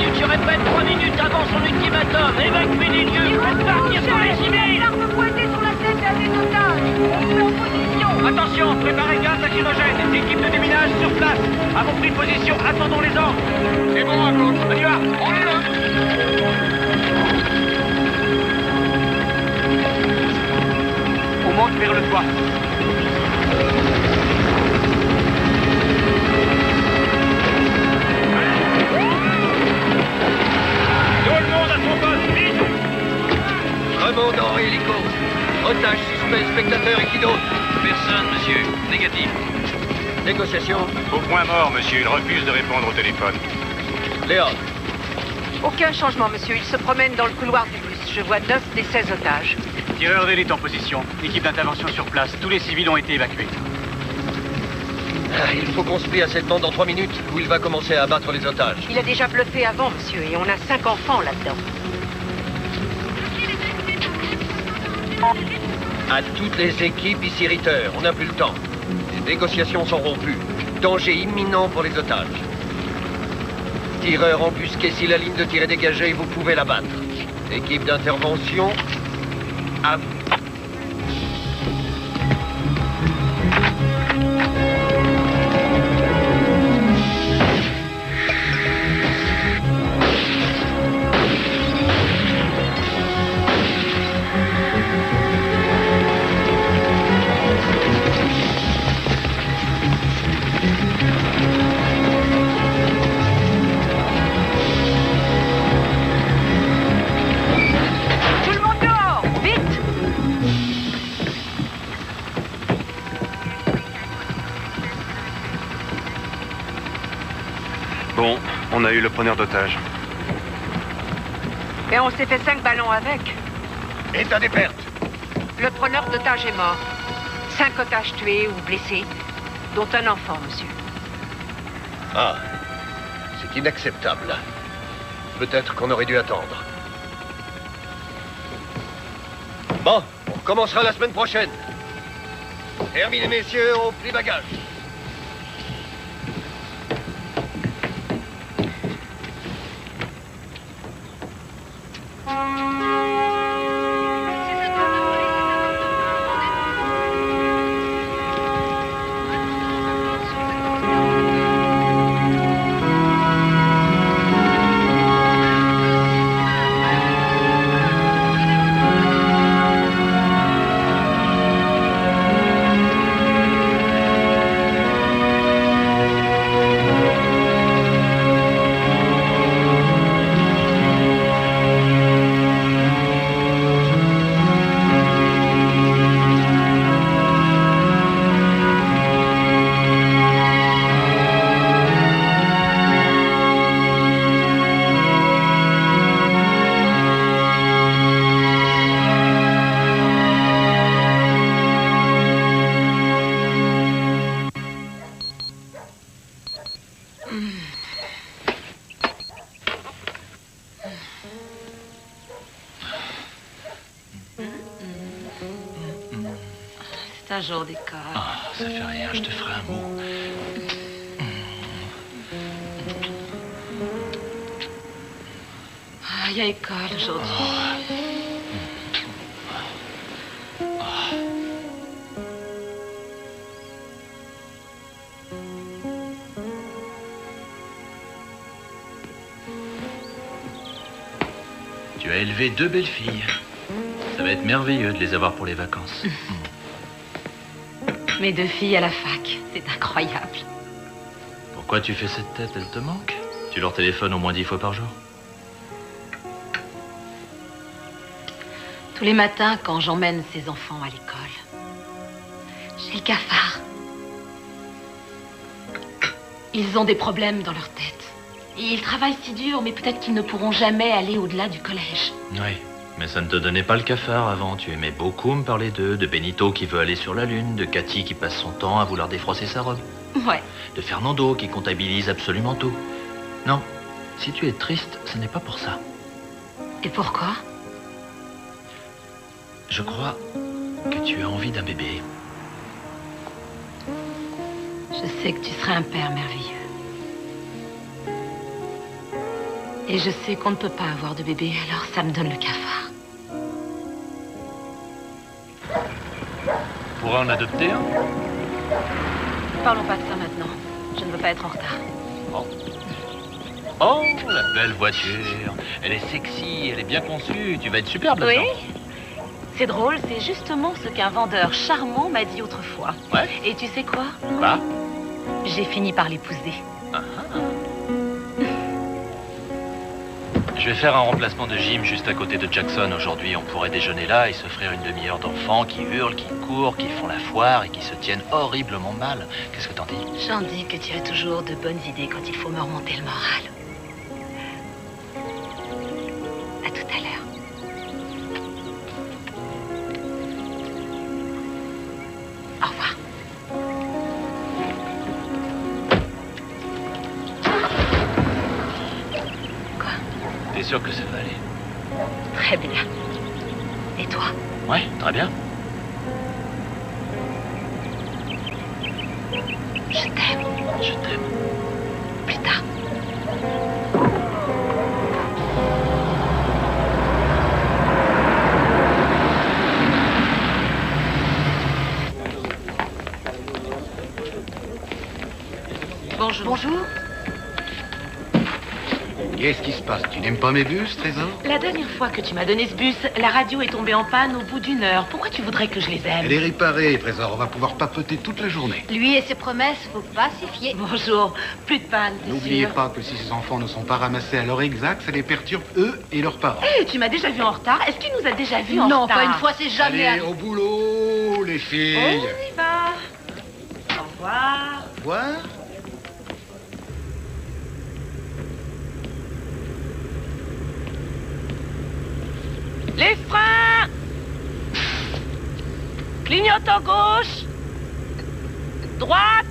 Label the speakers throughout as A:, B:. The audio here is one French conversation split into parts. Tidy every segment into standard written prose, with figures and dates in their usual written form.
A: minutes, je répète, 3 minutes avant son ultimatum. Évacuez les lieux, faites partir tous les civils.
B: L'arme pointée sur la tête d'un des otages. On se met en position.
A: Attention, préparez gaz lacrymogène. Équipe de déminage sur place. Avons pris position, attendons les ordres. C'est bon, à gauche. On y va, on est là. On monte vers le toit. Tout le monde à son poste, vite.
C: Remonte en hélico. Otage, suspect, spectateur et qui d'autre?
A: Personne, monsieur. Négatif.
C: Négociation.
D: Au point mort, monsieur. Il refuse de répondre au téléphone.
C: Léon.
B: Aucun changement, monsieur. Il se promène dans le couloir du bus. Je vois 9 des 16 otages.
A: Tireur d'élite en position. Équipe d'intervention sur place. Tous les civils ont été évacués.
C: Ah, il faut qu'on se plie à cette bande dans 3 minutes où il va commencer à abattre les otages.
B: Il a déjà bluffé avant, monsieur, et on a 5 enfants là-dedans.
C: À toutes les équipes ici, Ritter, on n'a plus le temps. Les négociations sont rompues. Danger imminent pour les otages. Tireur embusqué, si la ligne de tir est dégagée, vous pouvez la battre. Équipe d'intervention, à vous.
D: Bon, on a eu le preneur d'otage.
B: Et on s'est fait 5 ballons avec.
C: État des pertes.
B: Le preneur d'otages est mort. 5 otages tués ou blessés, dont un enfant, monsieur.
C: Ah, c'est inacceptable. Peut-être qu'on aurait dû attendre. Bon, on commencera la semaine prochaine. Terminez, messieurs, au pli bagages.
B: C'est un jour d'école.
E: Ah, ça fait rien, je te ferai un mot.
B: Ah, il y a école aujourd'hui.
E: Tu as élevé 2 belles filles. Ça va être merveilleux de les avoir pour les vacances.
B: Mes 2 filles à la fac, c'est incroyable.
E: Pourquoi tu fais cette tête? Elle te manque? Tu leur téléphones au moins 10 fois par jour?
B: Tous les matins, quand j'emmène ces enfants à l'école, j'ai le cafard. Ils ont des problèmes dans leur tête. Et ils travaillent si dur, mais peut-être qu'ils ne pourront jamais aller au-delà du collège.
E: Oui, mais ça ne te donnait pas le cafard avant. Tu aimais beaucoup me parler d'eux, de Benito qui veut aller sur la Lune, de Cathy qui passe son temps à vouloir défroisser sa robe.
B: Ouais.
E: De Fernando qui comptabilise absolument tout. Non, si tu es triste, ce n'est pas pour ça.
B: Et pourquoi?
E: Je crois que tu as envie d'un bébé.
B: Je sais que tu serais un père merveilleux. Et je sais qu'on ne peut pas avoir de bébé, alors ça me donne le cafard.
E: On pourrait en adopter un?
B: Parlons pas de ça maintenant. Je ne veux pas être en retard.
E: Oh, la belle voiture. Elle est sexy, elle est bien conçue. Tu vas être superbe là-dedans.
B: Oui. C'est drôle, c'est justement ce qu'un vendeur charmant m'a dit autrefois.
E: Ouais.
B: Et tu sais quoi?
E: Bah.
B: J'ai fini par l'épouser.
E: Je vais faire un remplacement de gym juste à côté de Jackson aujourd'hui. On pourrait déjeuner là et s'offrir une demi-heure d'enfants qui hurlent, qui courent, qui font la foire et qui se tiennent horriblement mal. Qu'est-ce que t'en dis?
B: J'en dis que tu as toujours de bonnes idées quand il faut me remonter le moral. À tout à l'heure. Au revoir. Quoi?
E: T'es sûr que ça va aller?
B: Très bien. Et toi?
E: Ouais, très bien.
B: Je t'aime.
E: Je t'aime.
B: Plus tard. Bonjour. Bonjour.
F: Qu'est-ce qui se passe? Tu n'aimes pas mes bus, Trésor?
B: La dernière fois que tu m'as donné ce bus, la radio est tombée en panne au bout d'une heure. Pourquoi tu voudrais que je les aime?
F: Elle est réparée, Trésor. On va pouvoir papoter toute la journée.
G: Lui et ses promesses, faut pas s'y fier.
B: Bonjour. Plus de panne, c'est
F: N'oubliez
B: sûr.
F: pas que si ces enfants ne sont pas ramassés à l'heure exacte, ça les perturbe eux et leurs parents.
B: Hé, tu m'as déjà vu en retard? Est-ce qu'il nous a déjà vu en
G: Non,
B: retard?
G: pas une fois, c'est jamais
F: Allez,
G: arrivé.
F: au boulot, les filles.
B: On y va. Au revoir.
F: Au revoir.
B: Les freins! Clignotant gauche. Droite.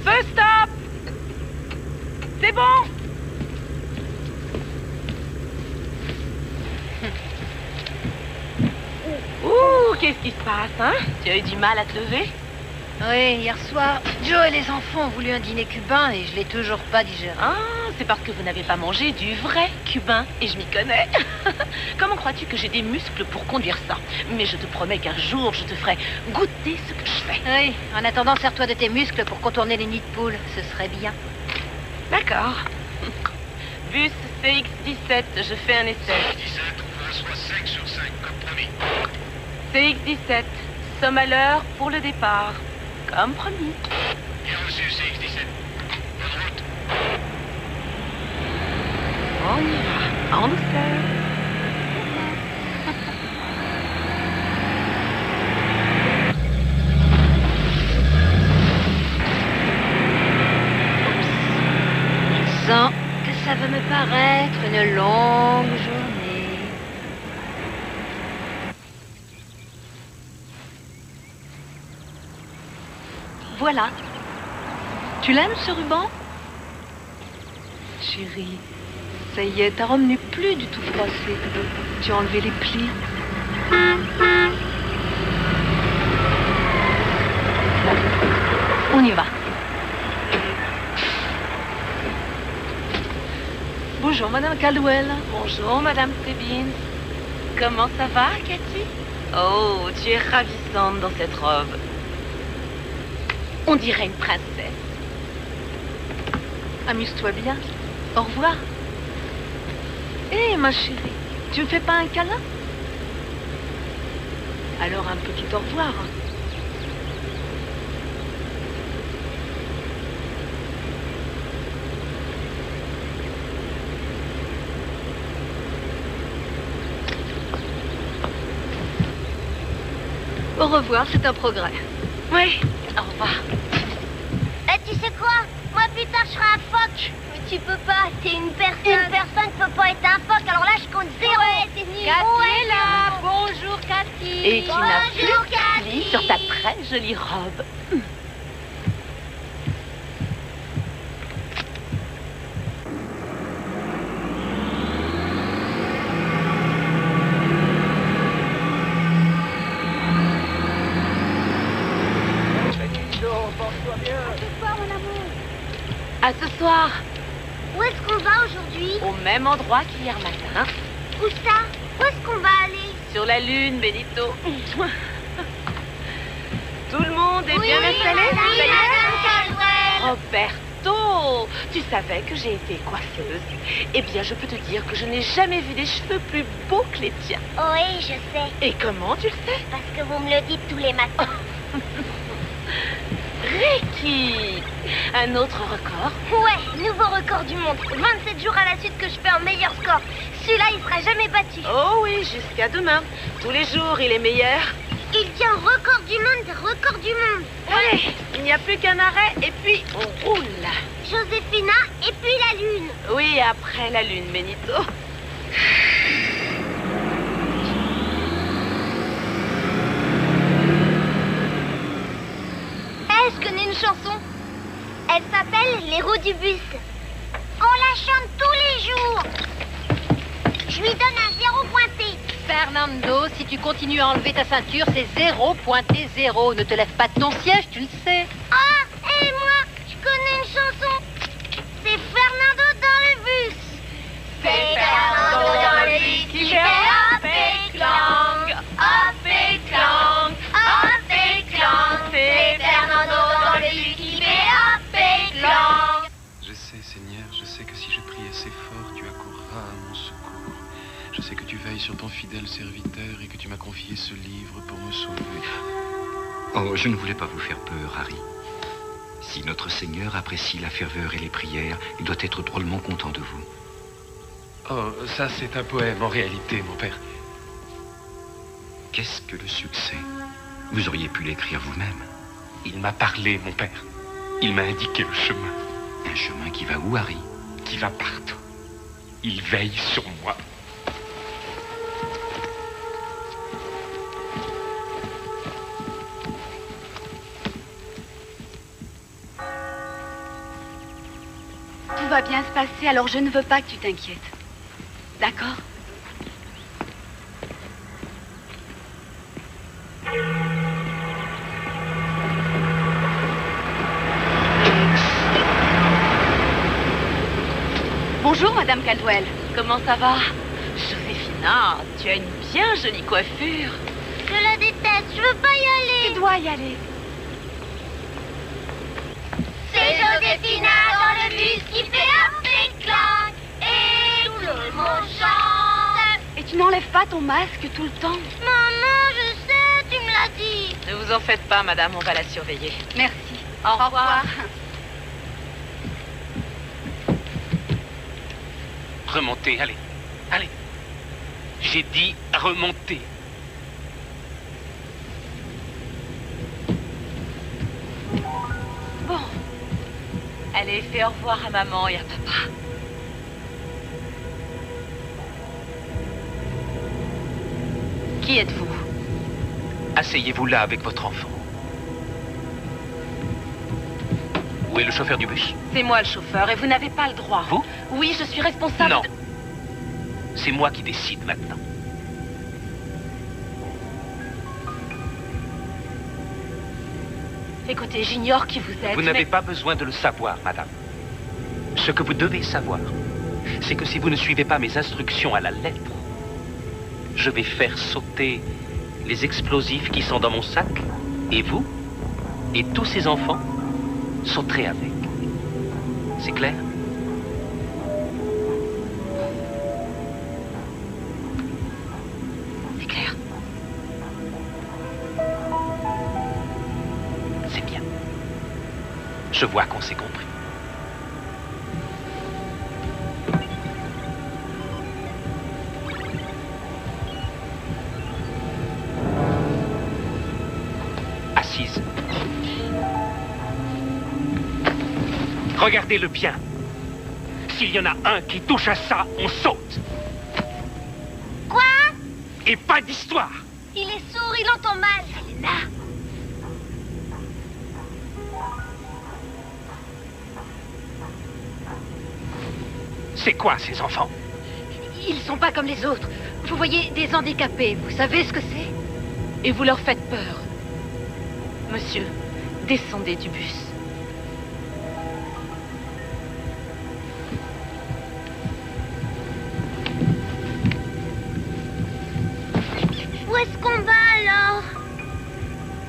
B: Feu stop. C'est bon. Ouh, qu'est-ce qui se passe, hein? Tu as eu du mal à te lever?
G: Oui, hier soir, Joe et les enfants ont voulu un dîner cubain et je l'ai toujours pas digéré.
B: Ah, c'est parce que vous n'avez pas mangé du vrai cubain, et je m'y connais. Comment crois-tu que j'ai des muscles pour conduire ça? Mais je te promets qu'un jour, je te ferai goûter ce que je fais.
G: Oui, en attendant, sers-toi de tes muscles pour contourner les nids de poules. Ce serait bien.
B: D'accord. Bus CX-17, je fais un essai.
A: soit 5 sur 5, comme promis.
B: CX-17, somme à l'heure pour le départ. Comme promis.
A: Bien reçu, CX-17. Bonne route.
B: On y va, en douceur.
G: Je sens que ça va me paraître une longue journée. Voilà. Tu l'aimes, ce ruban? Chérie, ça y est, ta robe n'est plus du tout froissée. Tu as enlevé les plis. On y va. Bonjour, Madame Caldwell.
B: Bonjour, Madame Stebbins. Comment ça va, Cathy? Oh, tu es ravissante dans cette robe. On dirait une princesse.
G: Amuse-toi bien. Au revoir. Hé, ma chérie, tu me fais pas un câlin? Alors un petit au revoir. Au revoir, c'est un progrès.
B: Oui, au revoir.
H: Tu sais quoi? Moi, plus tard, je serai un phoque. Mais tu peux pas, t'es une personne. Une personne peut pas être un phoque, alors là, je compte zéro. Ouais, t'es venu.
G: Cathy est là. Bonjour, Cathy.
B: Et tu n'as plus
H: Bonjour,
B: de plis
H: Cathy.
B: sur ta très jolie robe.
H: Ce soir, mon amour.
B: À ce soir.
H: Où est-ce qu'on va aujourd'hui?
B: Au même endroit qu'hier matin.
H: Où ça? Où est-ce qu'on va aller?
B: Sur la Lune, Benito. Tout le monde est bien installé? Ça y est? Roberto, tu savais que j'ai été coiffeuse. Eh bien, je peux te dire que je n'ai jamais vu des cheveux plus beaux que les tiens.
H: Oui, je sais.
B: Et comment tu le sais?
H: Parce que vous me le dites tous les matins.
B: Ricky! Un autre record?
H: Ouais, nouveau record du monde. 27 jours à la suite que je fais un meilleur score. Celui-là, il sera jamais battu.
B: Oh oui, jusqu'à demain. Tous les jours, il est meilleur.
H: Il tient record du monde des records du monde.
B: Allez, il n'y a plus qu'un arrêt et puis on roule.
H: Joséphina et puis la Lune.
B: Oui, après la Lune, Benito.
H: Je connais une chanson. Elle s'appelle Les roues du bus. On la chante tous les jours. Je lui donne un 0 pointé.
I: Fernando, si tu continues à enlever ta ceinture, c'est 0 pointé 0. Ne te lève pas de ton siège, tu le sais.
H: Ah, et moi, je connais une chanson. C'est Fernando dans le bus. C'est Fernando dans le bus qui fait hop et clang, hop et clang, hop et clang. C'est Fernando dans le bus qui fait hop et clang.
J: Je sais, Seigneur, je sais que si je prie assez fort, tu accourras à mon secours. Je sais que tu veilles sur ton fidèle serviteur et que tu m'as confié ce livre pour me sauver.
K: Oh, je ne voulais pas vous faire peur, Harry. Si notre Seigneur apprécie la ferveur et les prières, il doit être drôlement content de vous.
J: Oh, ça c'est un poème en réalité, mon père.
K: Qu'est-ce que le succès? Vous auriez pu l'écrire vous-même.
J: Il m'a parlé, mon père. Il m'a indiqué le chemin.
K: Un chemin qui va où, Harry?
J: Qui va partout. Il veille sur moi.
G: Tout va bien se passer, alors je ne veux pas que tu t'inquiètes. D'accord? Bonjour, Madame Caldwell.
B: Comment ça va? Joséphina, tu as une bien jolie coiffure.
H: Je la déteste, je veux pas y aller.
G: Tu dois y aller.
H: C'est Joséphina dans le bus qui fait hop et clang et tout le monde chante.
G: Et tu n'enlèves pas ton masque tout le temps?
H: Maman, je sais, tu me l'as dit.
B: Ne vous en faites pas, madame, on va la surveiller.
G: Merci.
B: Au revoir.
J: Remontez, allez. Allez. J'ai dit remontez.
B: Bon. Allez, fais au revoir à maman et à papa. Qui êtes-vous?
J: Asseyez-vous là avec votre enfant. Où est le chauffeur du bus?
B: C'est moi le chauffeur et vous n'avez pas le droit.
J: Vous?
B: Oui, je suis responsable.
J: Non. C'est moi qui décide maintenant.
B: Écoutez, j'ignore qui vous êtes.
J: Vous n'avez pas besoin de le savoir, madame. Ce que vous devez savoir, c'est que si vous ne suivez pas mes instructions à la lettre, je vais faire sauter les explosifs qui sont dans mon sac, et vous, et tous ces enfants, sauterez avec. C'est clair?
B: C'est clair.
J: C'est bien. Je vois qu'on s'est compris. Assise. Regardez-le bien. S'il y en a un qui touche à ça, on saute.
H: Quoi?
J: Et pas d'histoire.
H: Il est sourd, il entend mal.
B: Selena.
J: C'est quoi, ces enfants?
I: Ils sont pas comme les autres. Vous voyez, des handicapés, vous savez ce que c'est?
B: Et vous leur faites peur. Monsieur, descendez du bus.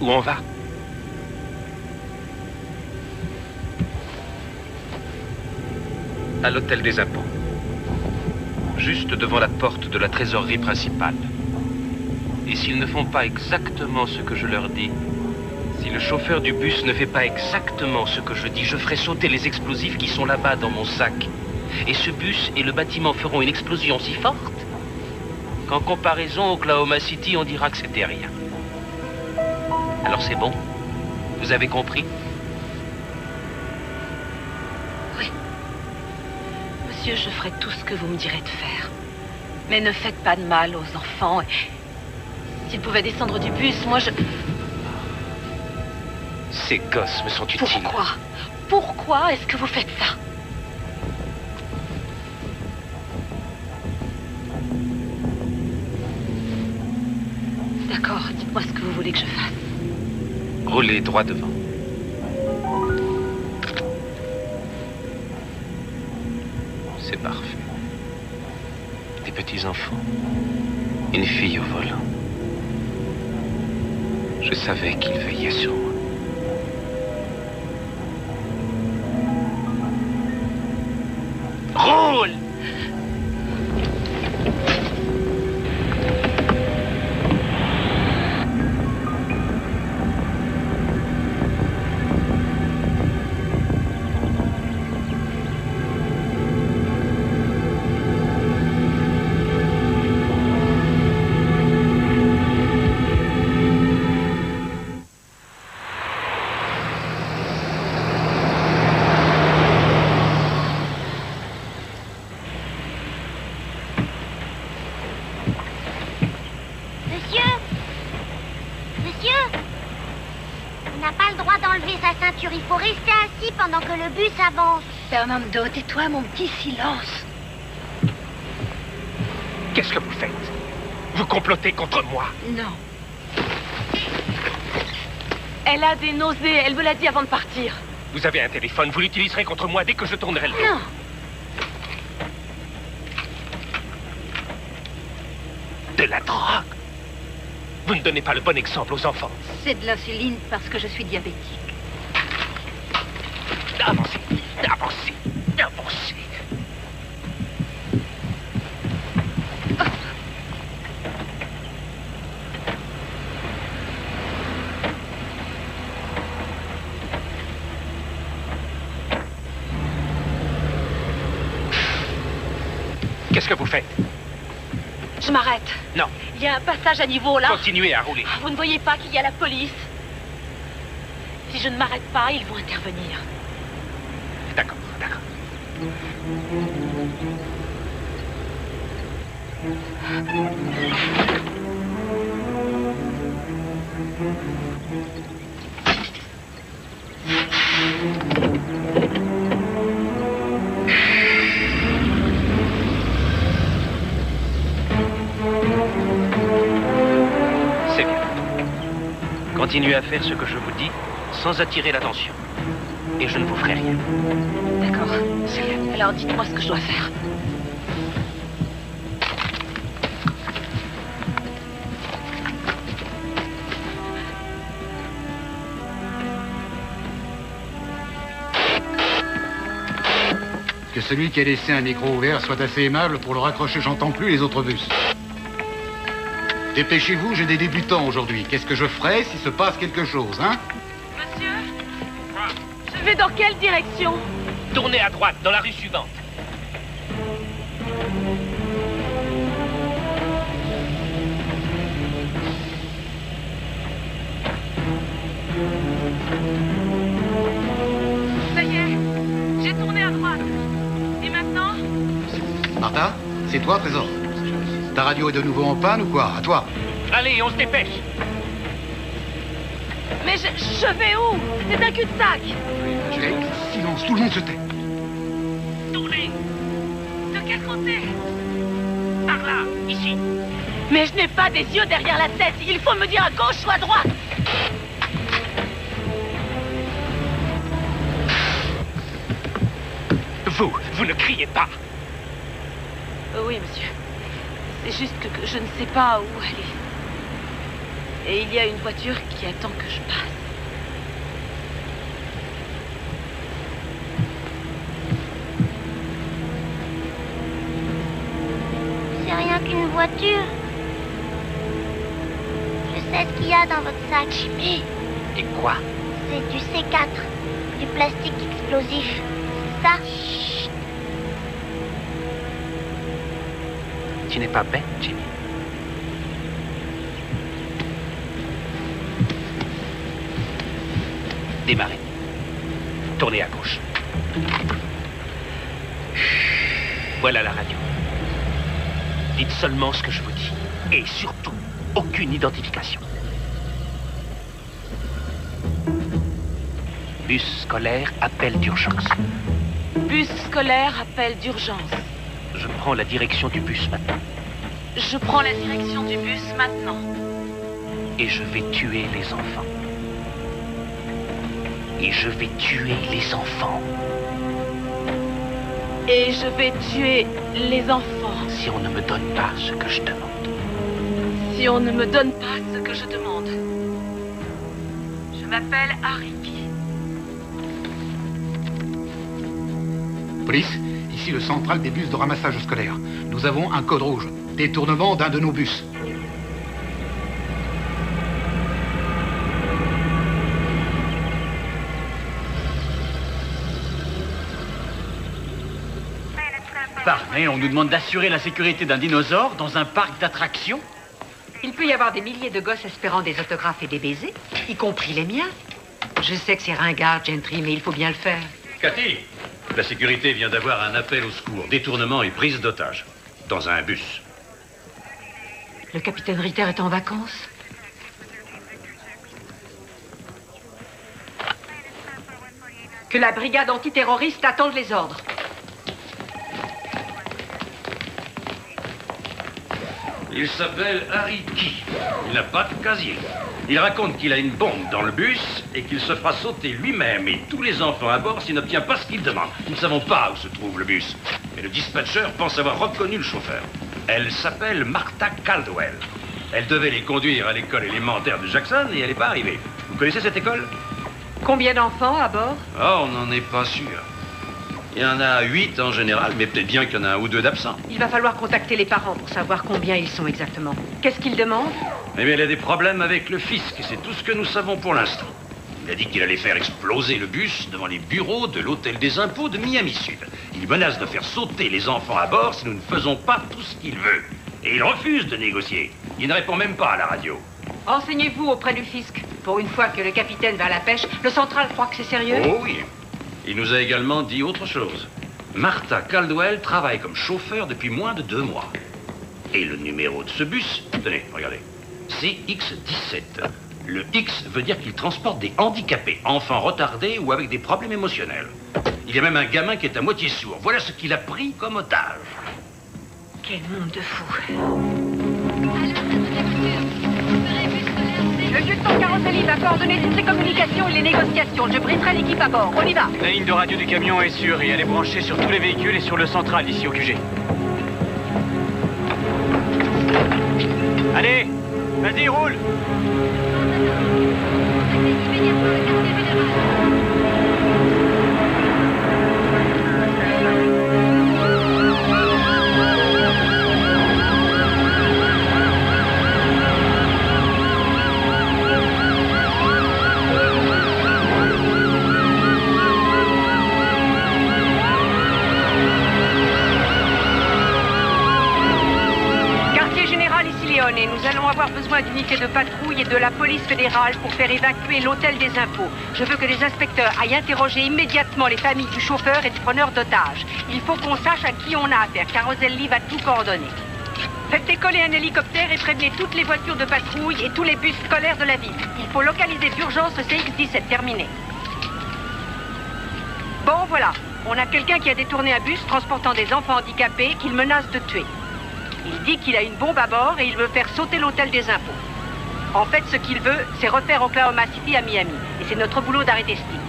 J: Où on va? À l'hôtel des impôts. Juste devant la porte de la trésorerie principale. Et s'ils ne font pas exactement ce que je leur dis, si le chauffeur du bus ne fait pas exactement ce que je dis, je ferai sauter les explosifs qui sont là-bas dans mon sac. Et ce bus et le bâtiment feront une explosion si forte qu'en comparaison Oklahoma City, on dira que c'était rien. Alors c'est bon? Vous avez compris?
B: Oui. Monsieur, je ferai tout ce que vous me direz de faire. Mais ne faites pas de mal aux enfants. S'ils pouvaient descendre du bus, moi je...
J: Ces gosses me sont utiles.
B: Pourquoi? Pourquoi est-ce que vous faites ça? D'accord, dites-moi ce que vous voulez que je fasse.
J: Roulez droit devant. C'est parfait. Des petits enfants. Une fille au volant. Je savais qu'il veillait sur moi. Roule!
H: Il faut rester assis pendant que le bus avance.
I: Fernando, tais-toi, mon petit silence.
J: Qu'est-ce que vous faites? Vous complotez contre moi?
B: Non. Elle a des nausées, elle me l'a dit avant de partir.
J: Vous avez un téléphone, vous l'utiliserez contre moi dès que je tournerai le dos.
B: Non.
J: De la drogue? Vous ne donnez pas le bon exemple aux enfants.
I: C'est de l'insuline parce que je suis diabétique.
J: Avancez, avancez, avancez. Qu'est-ce que vous faites?
B: Je m'arrête.
J: Non.
B: Il y a un passage à niveau là.
J: Continuez à rouler.
B: Vous ne voyez pas qu'il y a la police? Si je ne m'arrête pas, ils vont intervenir.
J: D'accord, d'accord. C'est bien. Continuez à faire ce que je vous dis sans attirer l'attention. Et je ne vous ferai rien.
B: D'accord. C'est bien. Alors dites-moi ce que je dois faire.
F: Que celui qui a laissé un micro ouvert soit assez aimable pour le raccrocher, j'entends plus les autres bus. Dépêchez-vous, j'ai des débutants aujourd'hui. Qu'est-ce que je ferai s'il se passe quelque chose, hein?
B: Monsieur? Je vais dans quelle direction?
J: Tournez à droite, dans la rue suivante.
B: Ça y est, j'ai tourné à droite. Et maintenant?
F: Martha, c'est toi, Trésor? Ta radio est de nouveau en panne ou quoi? À toi.
J: Allez, on se dépêche.
B: Mais je vais où? C'est un cul-de-sac.
F: Silence, tout le monde se tait.
J: Tournez.
B: De quel côté?
J: Par là, ici.
B: Mais je n'ai pas des yeux derrière la tête. Il faut me dire à gauche ou à droite.
J: Vous ne criez pas.
B: Oui, monsieur. C'est juste que je ne sais pas où aller. Et il y a une voiture qui attend que je passe.
H: C'est rien qu'une voiture. Je sais ce qu'il y a dans votre sac.
J: Jimmy. Et quoi?
H: C'est du C4, du plastique explosif. C'est ça?
J: Chut. Tu n'es pas bête, Jimmy. Démarrez. Tournez à gauche. Voilà la radio. Dites seulement ce que je vous dis. Et surtout, aucune identification. Bus scolaire, appel d'urgence.
B: Bus scolaire, appel d'urgence.
J: Je prends la direction du bus maintenant.
B: Je prends la direction du bus maintenant.
J: Et je vais tuer les enfants. Et je vais tuer les enfants.
B: Et je vais tuer les enfants.
J: Si on ne me donne pas ce que je demande.
B: Si on ne me donne pas ce que je demande. Je m'appelle Harry.
F: Police, ici le central des bus de ramassage scolaire. Nous avons un code rouge. Détournement d'un de nos bus.
L: Pardon, on nous demande d'assurer la sécurité d'un dinosaure dans un parc d'attractions?
M: Il peut y avoir des milliers de gosses espérant des autographes et des baisers, y compris les miens. Je sais que c'est ringard, Gentry, mais il faut bien le faire.
N: Cathy, la sécurité vient d'avoir un appel au secours. Détournement et prise d'otage. Dans un bus.
M: Le capitaine Ritter est en vacances. Que la brigade antiterroriste attende les ordres.
N: Il s'appelle Harry Key. Il n'a pas de casier. Il raconte qu'il a une bombe dans le bus et qu'il se fera sauter lui-même et tous les enfants à bord s'il n'obtient pas ce qu'il demande. Nous ne savons pas où se trouve le bus. Mais le dispatcher pense avoir reconnu le chauffeur. Elle s'appelle Martha Caldwell. Elle devait les conduire à l'école élémentaire de Jackson et elle n'est pas arrivée. Vous connaissez cette école?
M: Combien d'enfants à bord?
N: Oh, on n'en est pas sûr. Il y en a 8 en général, mais peut-être bien qu'il y en a 1 ou 2 d'absents.
M: Il va falloir contacter les parents pour savoir combien ils sont exactement. Qu'est-ce qu'ils demandent?
N: Eh bien, il a des problèmes avec le fisc, et c'est tout ce que nous savons pour l'instant. Il a dit qu'il allait faire exploser le bus devant les bureaux de l'hôtel des impôts de Miami Sud. Il menace de faire sauter les enfants à bord si nous ne faisons pas tout ce qu'il veut. Et il refuse de négocier. Il ne répond même pas à la radio.
M: Renseignez-vous auprès du fisc. Pour une fois que le capitaine va à la pêche, le central croit que c'est sérieux?
N: Oh oui. Il nous a également dit autre chose. Martha Caldwell travaille comme chauffeur depuis moins de 2 mois. Et le numéro de ce bus, tenez, regardez, c'est X17. Le X veut dire qu'il transporte des handicapés, enfants retardés ou avec des problèmes émotionnels. Il y a même un gamin qui est à moitié sourd. Voilà ce qu'il a pris comme otage.
M: Quel monde de fous. Le lieutenant Caroselli va coordonner toutes les communications et les négociations. Je brieferai l'équipe à bord. On y va.
L: La ligne de radio du camion est sûre et elle est branchée sur tous les véhicules et sur le central ici au QG. Allez, vas-y, roule.
M: Et nous allons avoir besoin d'unités de patrouille et de la police fédérale pour faire évacuer l'hôtel des impôts. Je veux que les inspecteurs aillent interroger immédiatement les familles du chauffeur et du preneur d'otages. Il faut qu'on sache à qui on a affaire. Caroselli va tout coordonner. Faites décoller un hélicoptère et prévenez toutes les voitures de patrouille et tous les bus scolaires de la ville. Il faut localiser d'urgence le CX-17. Terminé. Bon, voilà. On a quelqu'un qui a détourné un bus transportant des enfants handicapés qu'il menace de tuer. Il dit qu'il a une bombe à bord et il veut faire sauter l'hôtel des impôts. En fait, ce qu'il veut, c'est refaire Oklahoma City à Miami. Et c'est notre boulot d'arrêter ce type.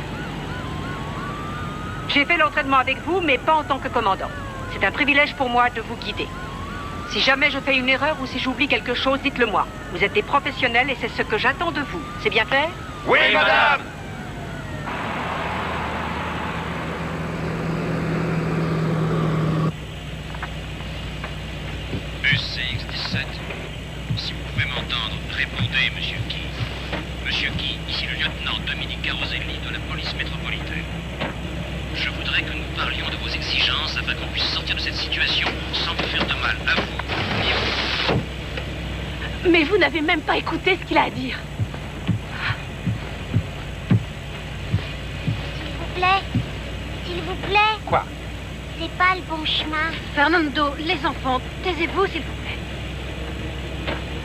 M: J'ai fait l'entraînement avec vous, mais pas en tant que commandant. C'est un privilège pour moi de vous guider. Si jamais je fais une erreur ou si j'oublie quelque chose, dites-le moi. Vous êtes des professionnels et c'est ce que j'attends de vous. C'est bien clair?
A: Oui, madame.
O: Bus CX-17. Si vous pouvez m'entendre, répondez, monsieur Key. Monsieur Key, ici le lieutenant Dominique Caroselli de la police métropolitaine. Je voudrais que nous parlions de vos exigences afin qu'on puisse sortir de cette situation sans vous faire de mal à vous ni vous.
B: Mais vous n'avez même pas écouté ce qu'il a à dire.
H: S'il vous plaît.
J: Quoi?
H: C'est pas le bon chemin.
I: Fernando, les enfants, taisez-vous, s'il vous plaît.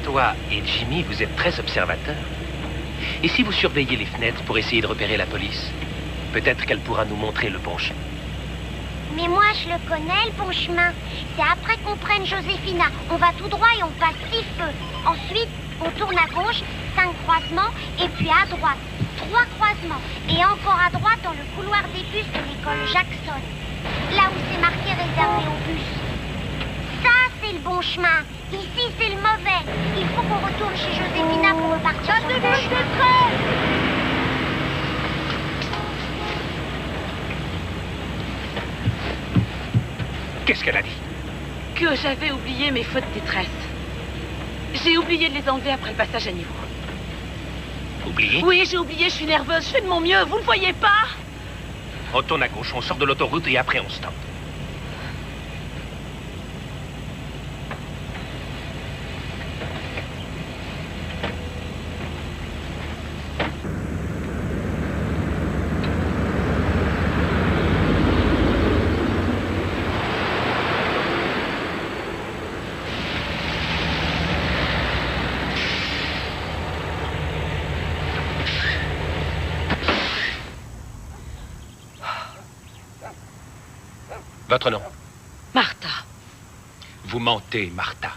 J: Toi et Jimmy, vous êtes très observateurs. Et si vous surveillez les fenêtres pour essayer de repérer la police, peut-être qu'elle pourra nous montrer le bon chemin.
H: Mais moi, je le connais, le bon chemin. C'est après qu'on prenne Josefina. On va tout droit et on passe 6 feux. Ensuite, on tourne à gauche, 5 croisements, et puis à droite, 3 croisements. Et encore à droite dans le couloir des bus de l'école Jackson. Là où c'est marqué réservé aux bus. Ça, c'est le bon chemin. Ici, c'est le mauvais. Il faut qu'on retourne chez Josefina pour repartir sur le bon chemin.
J: Qu'est-ce qu'elle a dit?
B: Que j'avais oublié mes fautes de détresse. J'ai oublié de les enlever après le passage à niveau.
J: Oublié?
B: Oui, j'ai oublié, je suis nerveuse, je fais de mon mieux, vous le voyez pas?
J: On tourne à gauche, on sort de l'autoroute et après on stoppe. Votre nom?
B: Martha.
J: Vous mentez, Martha.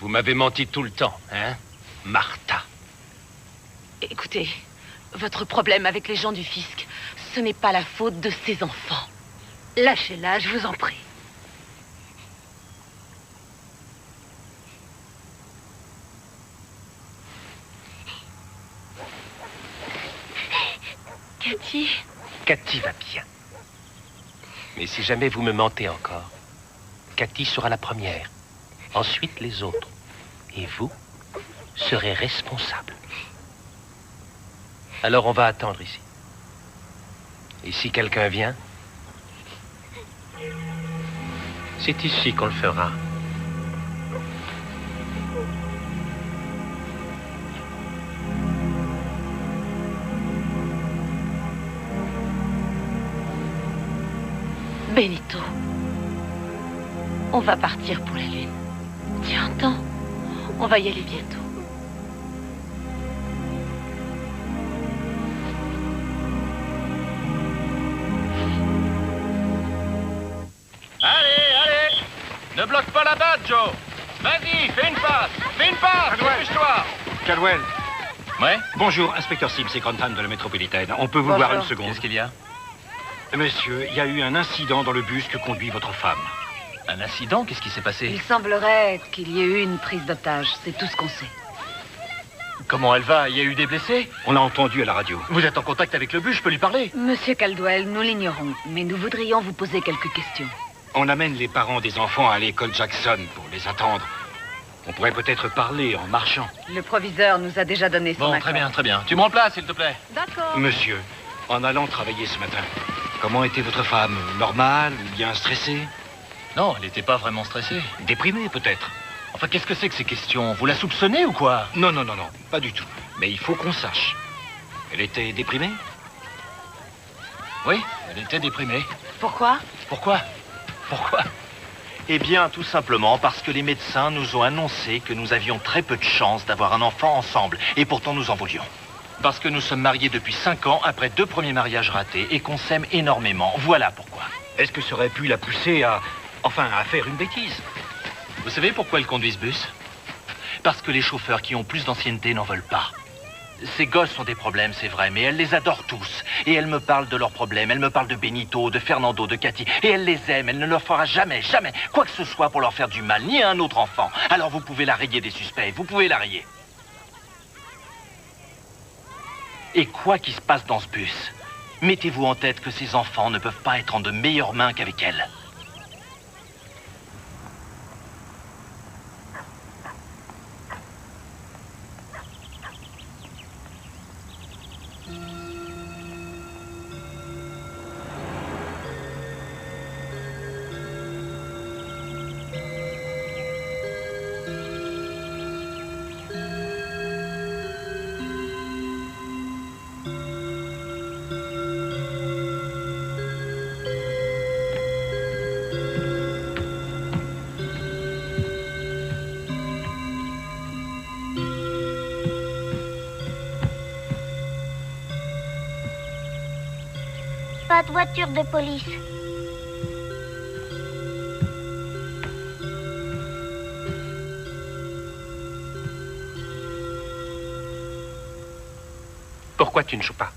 J: Vous m'avez menti tout le temps, hein, Martha?
B: Écoutez, votre problème avec les gens du fisc, ce n'est pas la faute de ces enfants.
I: Lâchez-la, je vous en prie.
B: Cathy?
J: Cathy va bien. Mais si jamais vous me mentez encore, Cathy sera la première. Ensuite, les autres. Et vous serez responsable. Alors, on va attendre ici. Et si quelqu'un vient, c'est ici qu'on le fera.
B: Benito, on va partir pour la Lune. Tu entends? On va y aller bientôt.
A: Allez, ne bloque pas la batte, Joe. Vas-y, fais une passe, dépêche-toi.
K: Caldwell.
E: Ouais?
K: Bonjour, inspecteur Sims et Grantham de la métropolitaine. On peut vous voir une seconde?
E: Qu'est-ce qu'il y a?
K: Monsieur, il y a eu un incident dans le bus que conduit votre femme.
E: Un incident? Qu'est-ce qui s'est passé?
G: Il semblerait qu'il y ait eu une prise d'otage. C'est tout ce qu'on sait.
E: Comment elle va? Il y a eu des blessés?
K: On l'a entendu à la radio.
E: Vous êtes en contact avec le bus, je peux lui parler?
G: Monsieur Caldwell, nous l'ignorons, mais nous voudrions vous poser quelques questions.
K: On amène les parents des enfants à l'école Jackson pour les attendre. On pourrait peut-être parler en marchant.
G: Le proviseur nous a déjà donné son accord.
E: Très bien, très bien. Tu me remplaces, s'il te plaît.
G: D'accord.
K: Monsieur, en allant travailler ce matin, comment était votre femme? Normale ou bien stressée?
E: Non, elle n'était pas vraiment stressée.
K: Déprimée, peut-être.
E: Enfin, qu'est-ce que c'est que ces questions? Vous la soupçonnez ou quoi?
K: Non, pas du tout. Mais il faut qu'on sache. Elle était déprimée?
E: Oui, elle était déprimée.
G: Pourquoi?
E: Pourquoi? Eh bien, tout simplement parce que les médecins nous ont annoncé que nous avions très peu de chances d'avoir un enfant ensemble. Et pourtant, nous en voulions. Parce que nous sommes mariés depuis 5 ans, après 2 premiers mariages ratés, et qu'on s'aime énormément. Voilà pourquoi.
K: Est-ce que ça aurait pu la pousser à faire une bêtise?
E: Vous savez pourquoi elle conduit ce bus? Parce que les chauffeurs qui ont plus d'ancienneté n'en veulent pas. Ces gosses ont des problèmes, c'est vrai, mais elle les adore tous. Et elle me parle de leurs problèmes, elle me parle de Benito, de Fernando, de Cathy. Et elle les aime, elle ne leur fera jamais, jamais quoi que ce soit pour leur faire du mal, ni à un autre enfant. Alors vous pouvez la rayer des suspects, vous pouvez la rayer. Et quoi qu'il se passe dans ce bus, mettez-vous en tête que ces enfants ne peuvent pas être en de meilleures mains qu'avec elle.
H: Pas de voiture de police.
O: Pourquoi tu ne joues pas?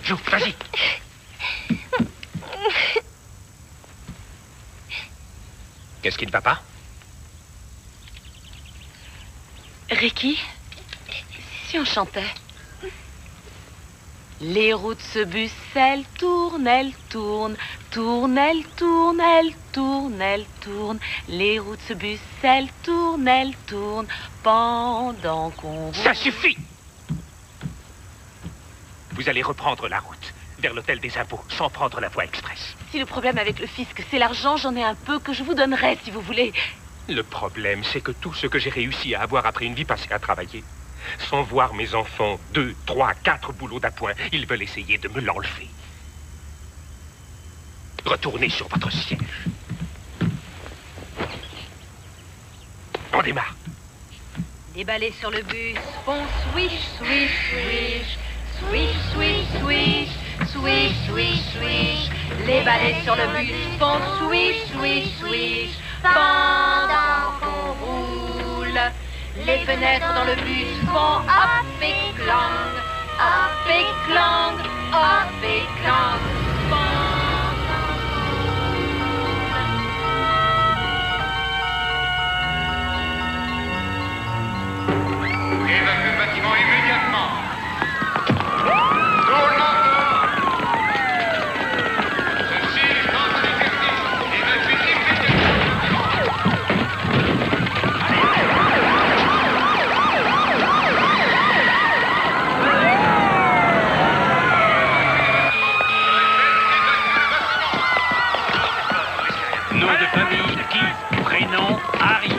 O: Joue, vas-y. Qu'est-ce qui ne va pas?
B: Ricky, si on chantait. Les roues de ce bus, elles tournent, elles tournent, tournent, elles tournent, elles tournent, elles tournent. Les roues de ce bus, elles tournent pendant qu'on roule.
O: Ça suffit! Vous allez reprendre la route vers l'hôtel des impôts sans prendre la voie express.
B: Si le problème avec le fisc, c'est l'argent, j'en ai un peu que je vous donnerai si vous voulez.
O: Le problème, c'est que tout ce que j'ai réussi à avoir après une vie passée à travailler, sans voir mes enfants 2, 3, 4 boulots d'appoint, ils veulent essayer de me l'enlever. Retournez sur votre siège. On démarre.
I: Les balais sur le bus font swish, swish, swish. Swish, swish, swish. Swish, swish, swish. Les balais sur le bus font swish, swish, swish. Pendant qu'on roule. Les fenêtres dans le bus font hop et clang, hop et clang, hop et clang.
A: Évacue le bâtiment immédiatement. Tout le monde dehors. Ceci est ordre d'exercice. Évacue
L: Nom de famille, Keith. Prénom, Harry.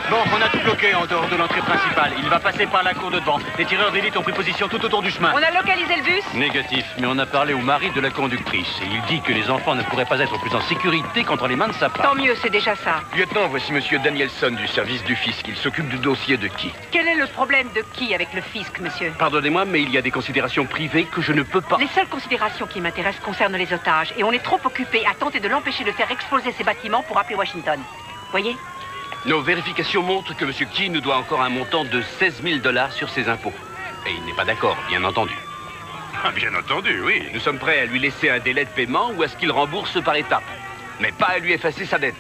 L: Bon, on a tout bloqué en dehors de l'entrée principale. Il va passer par la cour de devant. Les tireurs d'élite ont pris position tout autour du chemin.
M: On a localisé le bus?
N: Négatif, mais on a parlé au mari de la conductrice. Et il dit que les enfants ne pourraient pas être plus en sécurité qu'entre les mains de sa femme.
M: Tant mieux, c'est déjà ça.
C: Lieutenant, voici monsieur Danielson du service du fisc. Il s'occupe du dossier de qui?
M: Quel est le problème de qui avec le fisc, monsieur?
N: Pardonnez-moi, mais il y a des considérations privées que je ne peux pas...
M: Les seules considérations qui m'intéressent concernent les otages. Et on est trop occupé à tenter de l'empêcher de faire exploser ses bâtiments pour appeler Washington. Voyez?
N: Nos vérifications montrent que M. Key nous doit encore un montant de 16 000 $ sur ses impôts. Et il n'est pas d'accord, bien entendu.
D: Ah, bien entendu, oui.
N: Nous sommes prêts à lui laisser un délai de paiement ou à ce qu'il rembourse par étapes. Mais pas à lui effacer sa dette.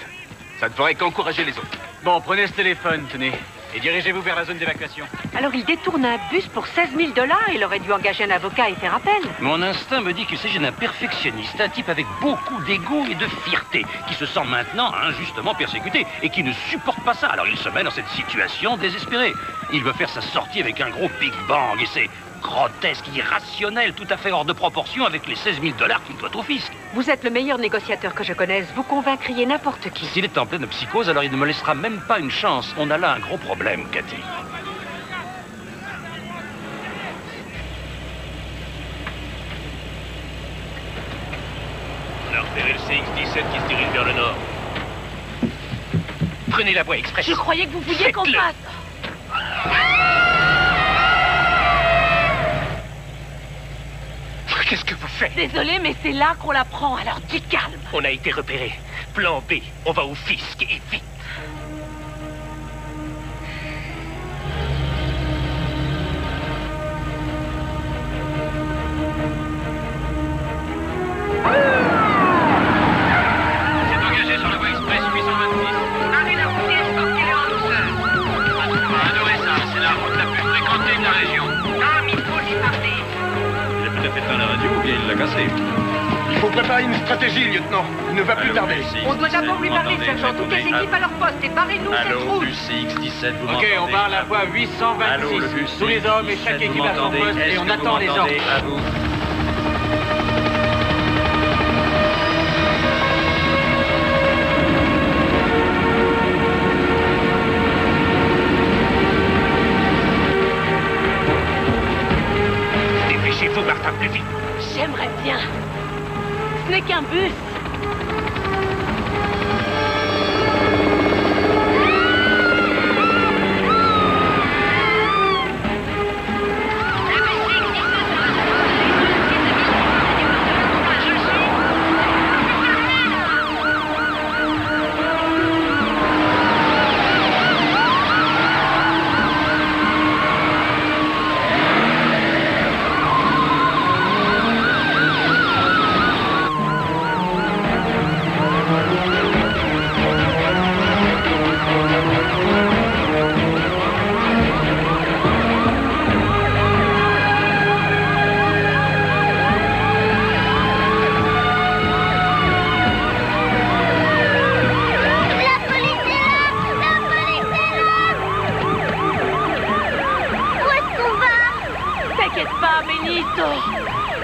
N: Ça ne ferait qu'encourager les autres.
L: Bon, prenez ce téléphone, tenez. Et dirigez-vous vers la zone d'évacuation.
M: Alors il détourne un bus pour 16 000 $. Il aurait dû engager un avocat et faire appel.
N: Mon instinct me dit qu'il s'agit d'un perfectionniste, un type avec beaucoup d'ego et de fierté, qui se sent maintenant injustement persécuté et qui ne supporte pas ça. Alors il se met dans cette situation désespérée. Il veut faire sa sortie avec un gros Big Bang et c'est grotesque, irrationnel, tout à fait hors de proportion avec les 16 000 $ qu'il doit au fisc.
M: Vous êtes le meilleur négociateur que je connaisse. Vous convaincriez n'importe qui.
N: S'il est en pleine psychose, alors il ne me laissera même pas une chance. On a là un gros problème, Cathy.
O: On a repéré le CX-17 qui se dirige vers le nord. Prenez la voie express.
B: Je croyais que vous vouliez qu'on passe.
O: Qu'est-ce que vous faites?
B: Désolée, mais c'est là qu'on la prend, alors du calme.
O: On a été repéré. Plan B, on va au fisc et vite.
N: a fait train la radio ou bien il l'a cassé.
C: Il faut préparer une stratégie, lieutenant. Il ne va plus tarder.
M: On doit d'abord lui parler, sergent. Toutes les équipes à leur poste et barrez-nous cette
N: Allô,
M: route.
N: bus CX-17, vous
L: Ok,
N: m'entendez?
L: on part à la voie 826.
N: Allô, le bus
L: Tous les hommes et
N: CX-17,
L: chaque
N: vous
L: équipe à son
N: m'entendez?
L: poste
N: Est-ce
L: et on
N: que vous
L: attend les ordres.
N: m'entendez? À vous.
O: Dépêchez-vous, Martin, plus vite.
B: J'aimerais bien. Ce n'est qu'un bus.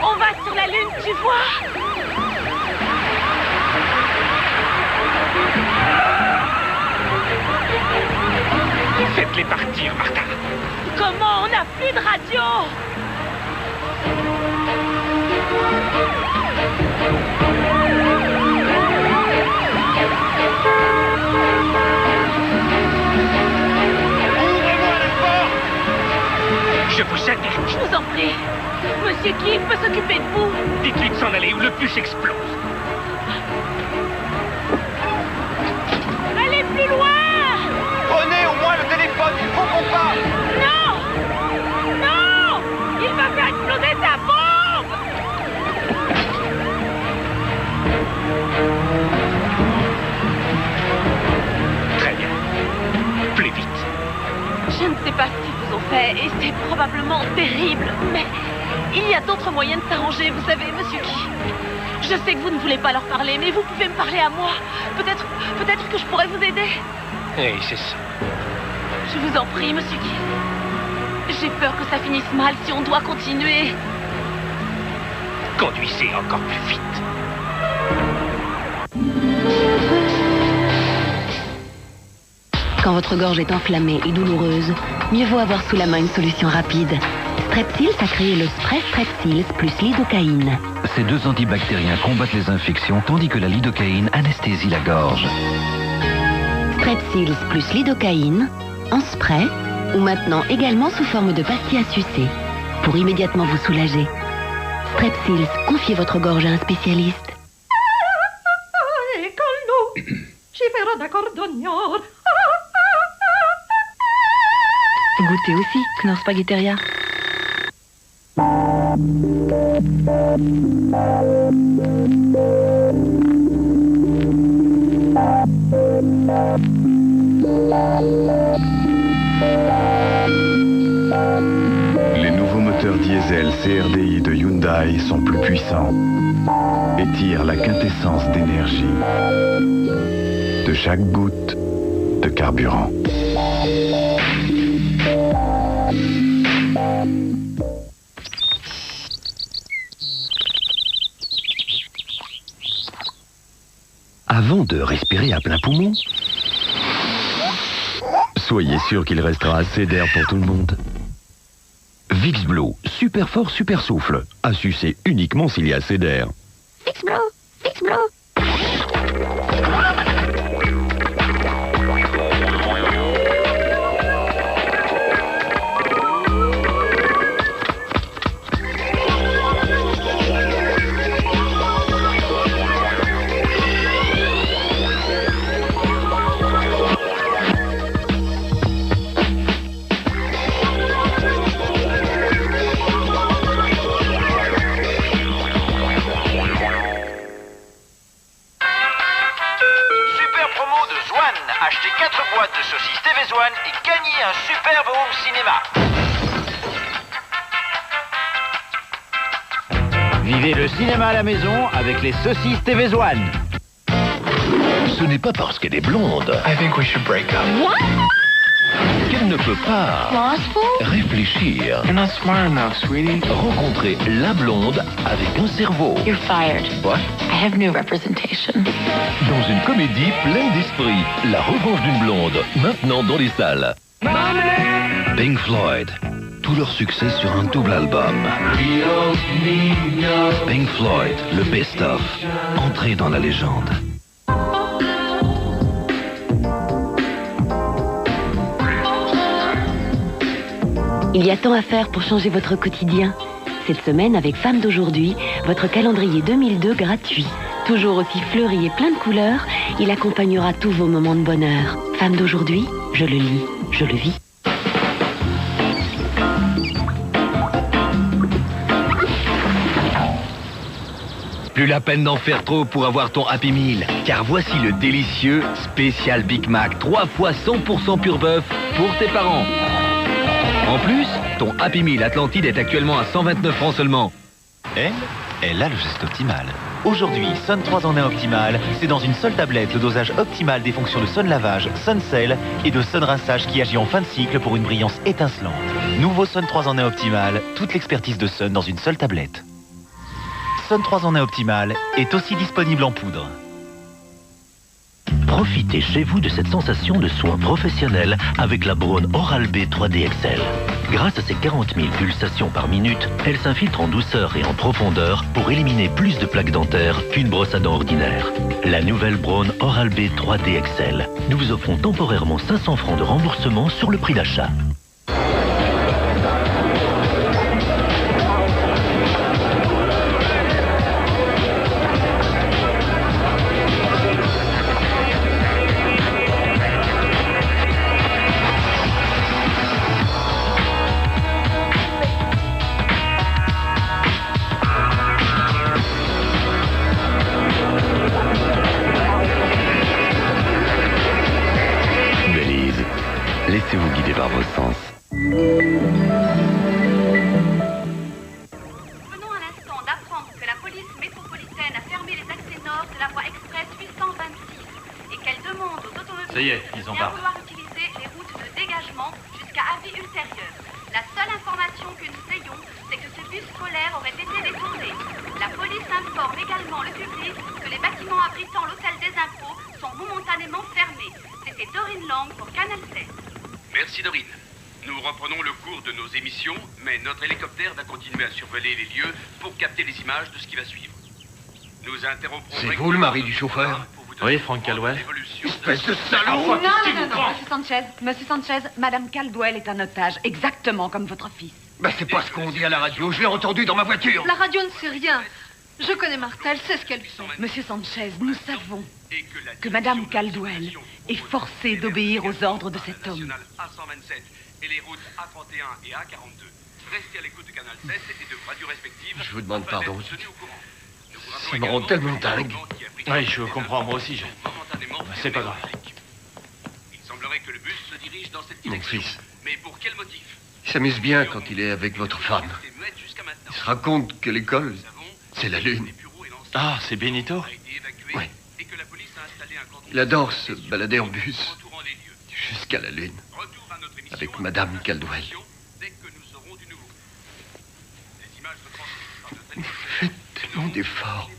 B: On va sur la Lune, tu vois?
O: Faites-les partir, Martha.
B: Comment? On n'a plus de radio.
O: Je vous attends.
B: Je vous en prie. Monsieur Keith peut s'occuper de vous.
O: Dites-lui de s'en aller ou le bus explose.
B: Allez plus loin.
C: Prenez au moins le téléphone, il faut qu'on parle.
B: Non. Non. Il va faire exploser sa bombe.
O: Très bien. Plus vite.
B: Je ne sais pas ce qu'ils vous ont fait et c'est probablement terrible, mais il y a d'autres moyens de s'arranger, vous savez, monsieur Key. Je sais que vous ne voulez pas leur parler, mais vous pouvez me parler à moi. Peut-être que je pourrais vous aider.
O: Oui, c'est ça.
B: Je vous en prie, monsieur Key. J'ai peur que ça finisse mal si on doit continuer.
O: Conduisez encore plus vite.
P: Quand votre gorge est enflammée et douloureuse, mieux vaut avoir sous la main une solution rapide. Strepsils a créé le spray Strepsils plus lidocaïne.
Q: Ces deux antibactériens combattent les infections tandis que la lidocaïne anesthésie la gorge.
P: Strepsils plus lidocaïne, en spray, ou maintenant également sous forme de pastilles à sucer, pour immédiatement vous soulager. Strepsils, confiez votre gorge à un spécialiste. Goûtez aussi, Knorr Spaghetteria.
R: Les nouveaux moteurs diesel CRDI de Hyundai sont plus puissants et tirent la quintessence d'énergie de chaque goutte de carburant.
Q: Avant de respirer à plein poumon,
R: Soyez sûr qu'il restera assez d'air pour tout le monde.
Q: Vicks Blue, super fort, super souffle. À sucer uniquement s'il y a assez d'air.
H: Vicks Blue, Vicks Blue.
L: Vivez le cinéma à la maison avec les saucisses TV's One.
Q: Ce n'est pas parce qu'elle est blonde qu'elle ne peut pas réfléchir. Rencontrer la blonde avec un cerveau.
S: You're fired.
Q: What?
S: I have new representation.
Q: Dans une comédie pleine d'esprit, La revanche d'une blonde, maintenant dans les salles. Pink Floyd, tout leur succès sur un double album. Pink Floyd, le best-of, entrée dans la légende.
P: Il y a tant à faire pour changer votre quotidien. Cette semaine, avec Femmes d'aujourd'hui, votre calendrier 2002 gratuit. Toujours aussi fleuri et plein de couleurs, il accompagnera tous vos moments de bonheur. Femmes d'aujourd'hui, je le lis, je le vis.
Q: Plus la peine d'en faire trop pour avoir ton Happy Meal, car voici le délicieux spécial Big Mac, 3 fois 100% pur bœuf pour tes parents. En plus, ton Happy Meal Atlantide est actuellement à 129 francs seulement.
E: Elle a le geste optimal. Aujourd'hui, Sun 3 en 1 optimal, c'est dans une seule tablette le dosage optimal des fonctions de Sun lavage, Sun Cell et de Sun rinçage qui agit en fin de cycle pour une brillance étincelante. Nouveau Sun 3 en 1 optimal, toute l'expertise de Sun dans une seule tablette. Sun 3 en 1 optimal est aussi disponible en poudre.
Q: Profitez chez vous de cette sensation de soin professionnel avec la Braun Oral-B 3D XL. Grâce à ses 40 000 pulsations par minute, elle s'infiltre en douceur et en profondeur pour éliminer plus de plaques dentaires qu'une brosse à dents ordinaire. La nouvelle Braun Oral-B 3D XL. Nous vous offrons temporairement 500 francs de remboursement sur le prix d'achat. Laissez-vous guider par vos sens.
T: Venons à l'instant d'apprendre que la police métropolitaine a fermé les accès nord de la voie express 826 et qu'elle demande aux automobilistes
L: Ça y est, ils ont
T: de bien
L: barré.
T: vouloir utiliser les routes de dégagement jusqu'à avis ultérieur. La seule information que nous ayons, c'est que ce bus scolaire aurait été détourné. La police informe également le public que les bâtiments abritant l'hôtel des impôts sont momentanément fermés. C'était Dorine Lang pour Canal 7.
D: Merci Dorine. Nous reprenons le cours de nos émissions, mais notre hélicoptère va continuer à survoler les lieux pour capter les images de ce qui va suivre. Nous interromprons...
C: C'est vous le mari du chauffeur?
L: Oui, Frank Caldwell.
C: Espèce de salaud!
M: Non, Monsieur Sanchez, Madame Caldwell est un otage, exactement comme votre fils.
C: Ben c'est pas ce qu'on dit à la radio, je l'ai entendu dans ma voiture.
G: La radio ne sait rien. Je connais Martha, elle sait ce qu'elle fait.
M: Monsieur Sanchez, nous savons que Madame Caldwell est forcée d'obéir aux ordres de cet homme.
D: A127 et les routes A31 et A42. Restez à l'écoute de Canal 7 et de radio respectives.
C: Je vous demande pardon. Ça me rend tellement dingue.
L: Oui, je comprends, moi aussi. C'est pas grave.
D: Il semblerait que le bus se dirige dans cette
C: Mon
D: direction.
C: fils,
D: Mais pour quel motif?
C: il s'amuse bien quand il est avec votre femme. Il se raconte que l'école, c'est la lune.
L: Ah, c'est Benito?
C: Oui. Il adore se balader en bus jusqu'à la lune avec Madame Caldwell. Vous faites tellement d'efforts.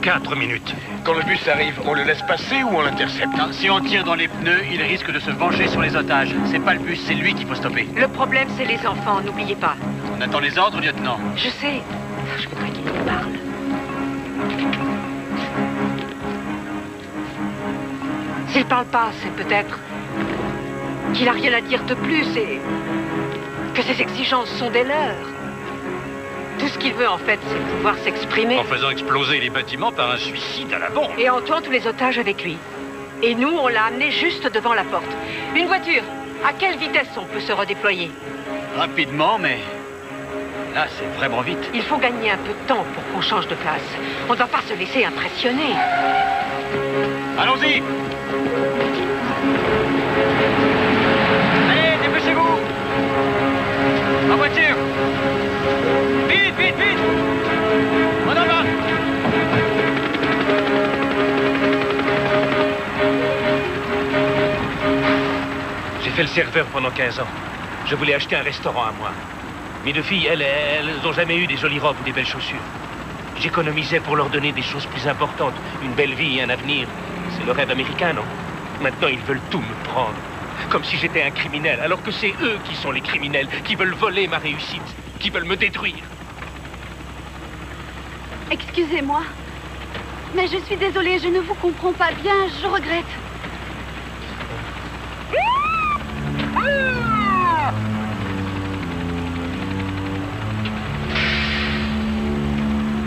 D: 4 minutes.
A: Quand le bus arrive, on le laisse passer ou on l'intercepte?
L: Si on tire dans les pneus, il risque de se venger sur les otages. C'est pas le bus, c'est lui qu'il faut stopper.
M: Le problème, c'est les enfants, n'oubliez pas.
L: On attend les ordres, lieutenant.
M: Je sais. Je voudrais qu'il nous parle. S'il parle pas, c'est peut-être qu'il a rien à dire de plus et que ses exigences sont des leurs. Tout ce qu'il veut, en fait, c'est pouvoir s'exprimer.
D: En faisant exploser les bâtiments par un suicide à la bombe.
M: Et en tuant tous les otages avec lui. Et nous, on l'a amené juste devant la porte. Une voiture, à quelle vitesse on peut se redéployer?
L: Rapidement, mais... là, c'est vraiment vite.
M: Il faut gagner un peu de temps pour qu'on change de place. On ne doit pas se laisser impressionner.
L: Allons-y! Allez, dépêchez-vous! le serveur pendant 15 ans. Je voulais acheter un restaurant à moi. Mes deux filles, elles n'ont jamais eu des jolies robes ou des belles chaussures. J'économisais pour leur donner des choses plus importantes, une belle vie et un avenir. C'est le rêve américain, non? Maintenant, ils veulent tout me prendre. Comme si j'étais un criminel, alors que c'est eux qui sont les criminels, qui veulent voler ma réussite, qui veulent me détruire.
G: Excusez-moi, mais je suis désolée, je ne vous comprends pas bien, je regrette.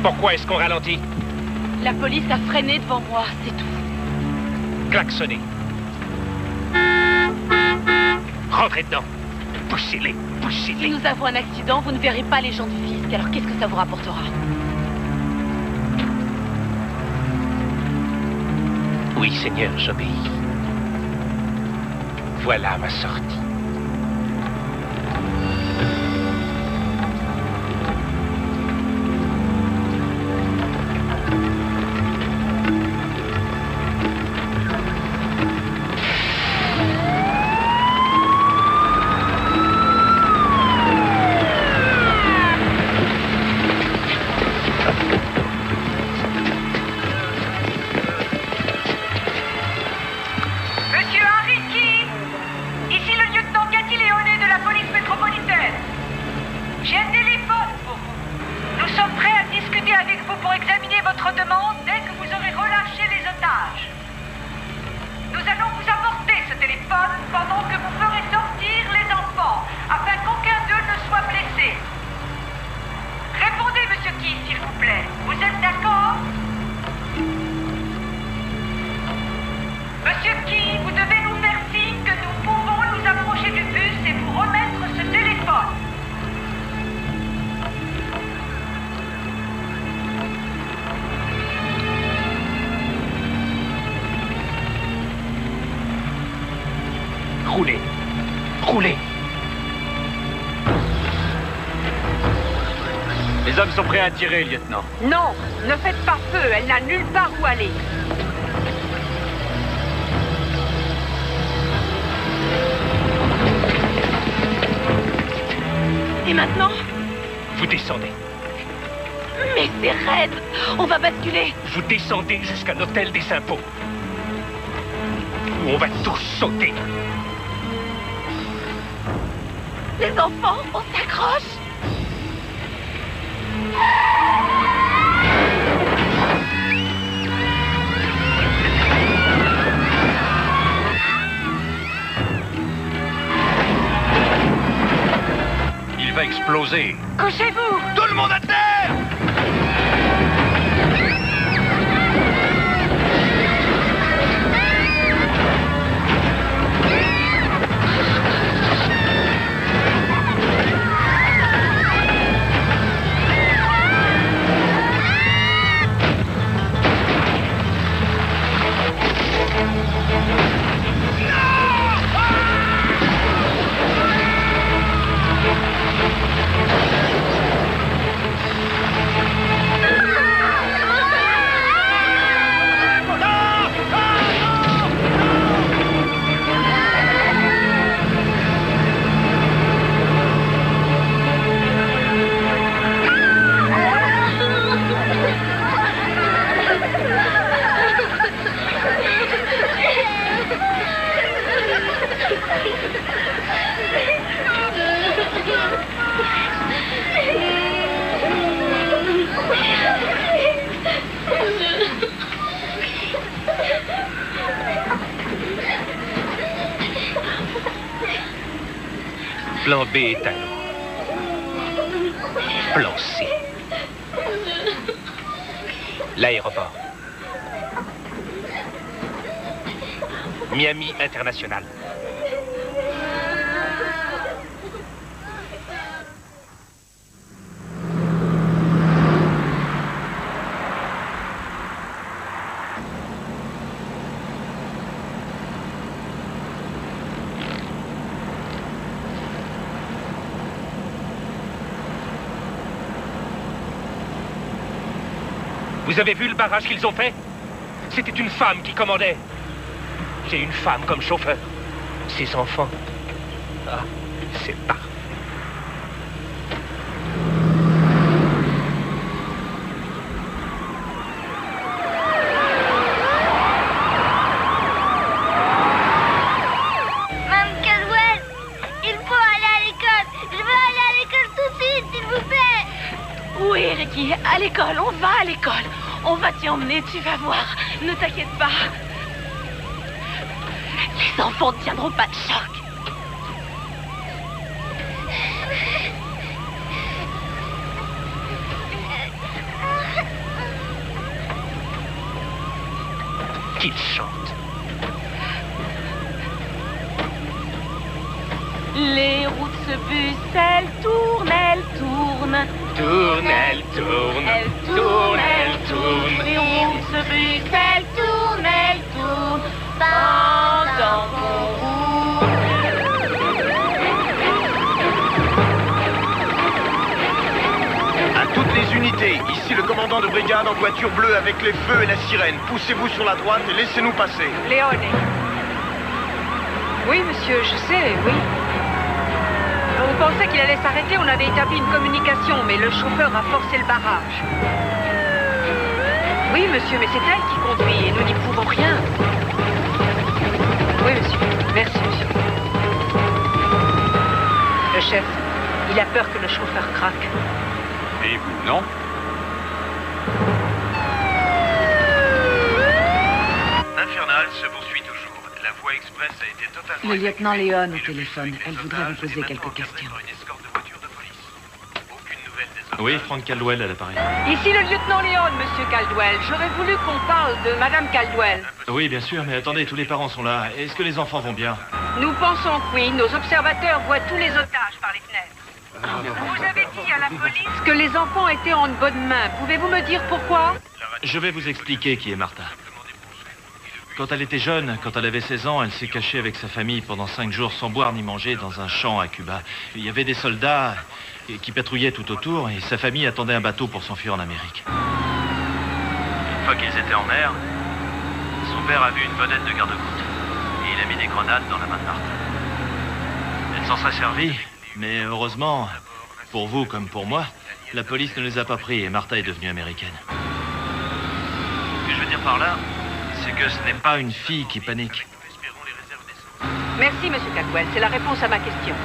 L: Pourquoi est-ce qu'on ralentit?
B: La police a freiné devant moi, c'est tout.
L: Klaxonnez. Rentrez dedans. Poussez-les, poussez-les.
B: Si nous avons un accident, vous ne verrez pas les gens du fisc, alors qu'est-ce que ça vous rapportera?
L: Oui, Seigneur, j'obéis. Voilà ma sortie. Roulez. Roulez. Les hommes sont prêts à tirer, lieutenant.
M: Non, ne faites pas feu, elle n'a nulle part où aller.
B: Et maintenant?
L: Vous descendez.
B: Mais c'est raide. On va basculer.
L: Vous descendez jusqu'à l'hôtel des impôts. Où on va tous sauter.
B: Les enfants, on s'accroche.
L: Il va exploser.
M: Couchez-vous!
L: Tout le monde à terre! Plan B est à nous. Plan C. L'aéroport. Miami International. Vous avez vu le barrage qu'ils ont fait? C'était une femme qui commandait. J'ai une femme comme chauffeur. Ses enfants, Ah, c'est parfait.
H: Mme Caldwell, il faut aller à l'école. Je veux aller à l'école tout de suite, s'il vous plaît.
B: Oui, Ricky, à l'école, on va à l'école. On va t'y emmener, tu vas voir. Ne t'inquiète pas. Les enfants ne tiendront pas de choc.
L: Qu'il chante.
B: Les roues de ce bus, elles tournent, elles tournent.
L: Tourne, elle tourne.
B: Elles tournent, elles tournent. Les roues de ce bus, elles tournent, elles tournent. Pendant qu'on roule.
E: À toutes les unités, ici le commandant de brigade en voiture bleue avec les feux et la sirène. Poussez-vous sur la droite et laissez-nous passer.
M: Léone. Oui, monsieur, je sais, oui. On pensait qu'il allait s'arrêter, on avait établi une communication, mais le chauffeur a forcé le barrage. Oui, monsieur, mais c'est elle qui conduit et nous n'y pouvons rien. Oui, monsieur. Merci, monsieur. Le chef, il a peur que le chauffeur craque.
N: Et vous, non?
E: Infernal se poursuit toujours. La voie express a été totalement...
G: Le lieutenant Léon au téléphone. Elle voudrait vous poser quelques questions.
E: Oui, Frank Caldwell à l'appareil.
M: Ici le lieutenant Léon, monsieur Caldwell. J'aurais voulu qu'on parle de madame Caldwell.
E: Oui, bien sûr, mais attendez, tous les parents sont là. Est-ce que les enfants vont bien?
M: Nous pensons que oui. Nos observateurs voient tous les otages par les fenêtres. Vous avez dit à la police que les enfants étaient en bonne main. Pouvez-vous me dire pourquoi?
E: Je vais vous expliquer qui est Martha. Quand elle était jeune, quand elle avait 16 ans, elle s'est cachée avec sa famille pendant 5 jours sans boire ni manger dans un champ à Cuba. Il y avait des soldats qui patrouillaient tout autour et sa famille attendait un bateau pour s'enfuir en Amérique. Une fois qu'ils étaient en mer, son père a vu une vedette de garde-côte et il a mis des grenades dans la main de Martha. Elle s'en serait servie, mais heureusement, pour vous comme pour moi, la police ne les a pas pris et Martha est devenue américaine. Ce que je veux dire par là, c'est que ce n'est pas une fille qui panique.
M: Merci, monsieur Caldwell. C'est la réponse à ma question.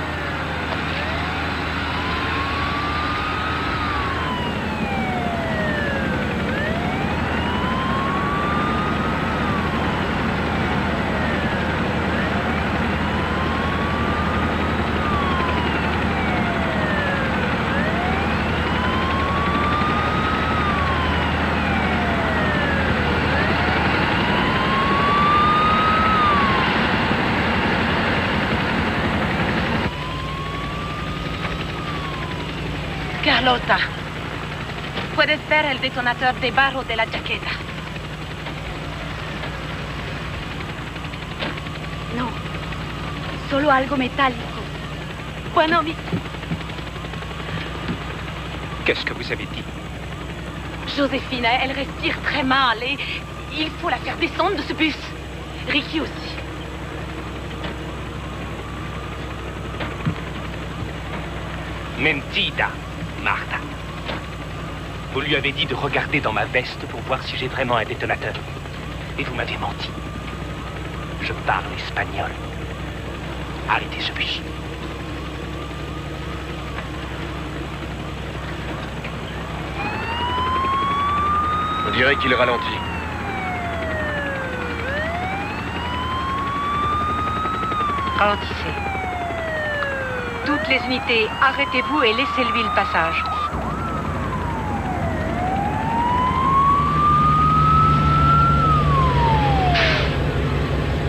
B: Carlota, puedes ver el detonador de barro de la chaqueta. No, solo algo metálico. Bueno, mi...
L: Qu'est-ce que vous avez dit?
B: Joséphine, elle respire très mal et il faut la faire descendre de ce bus. Ricky aussi.
L: Mentida, Martha. Vous lui avez dit de regarder dans ma veste pour voir si j'ai vraiment un détonateur. Et vous m'avez menti. Je parle espagnol. Arrêtez ce bus.
C: On dirait qu'il ralentit.
M: Ralentissez. Toutes les unités, arrêtez-vous et laissez-lui le passage.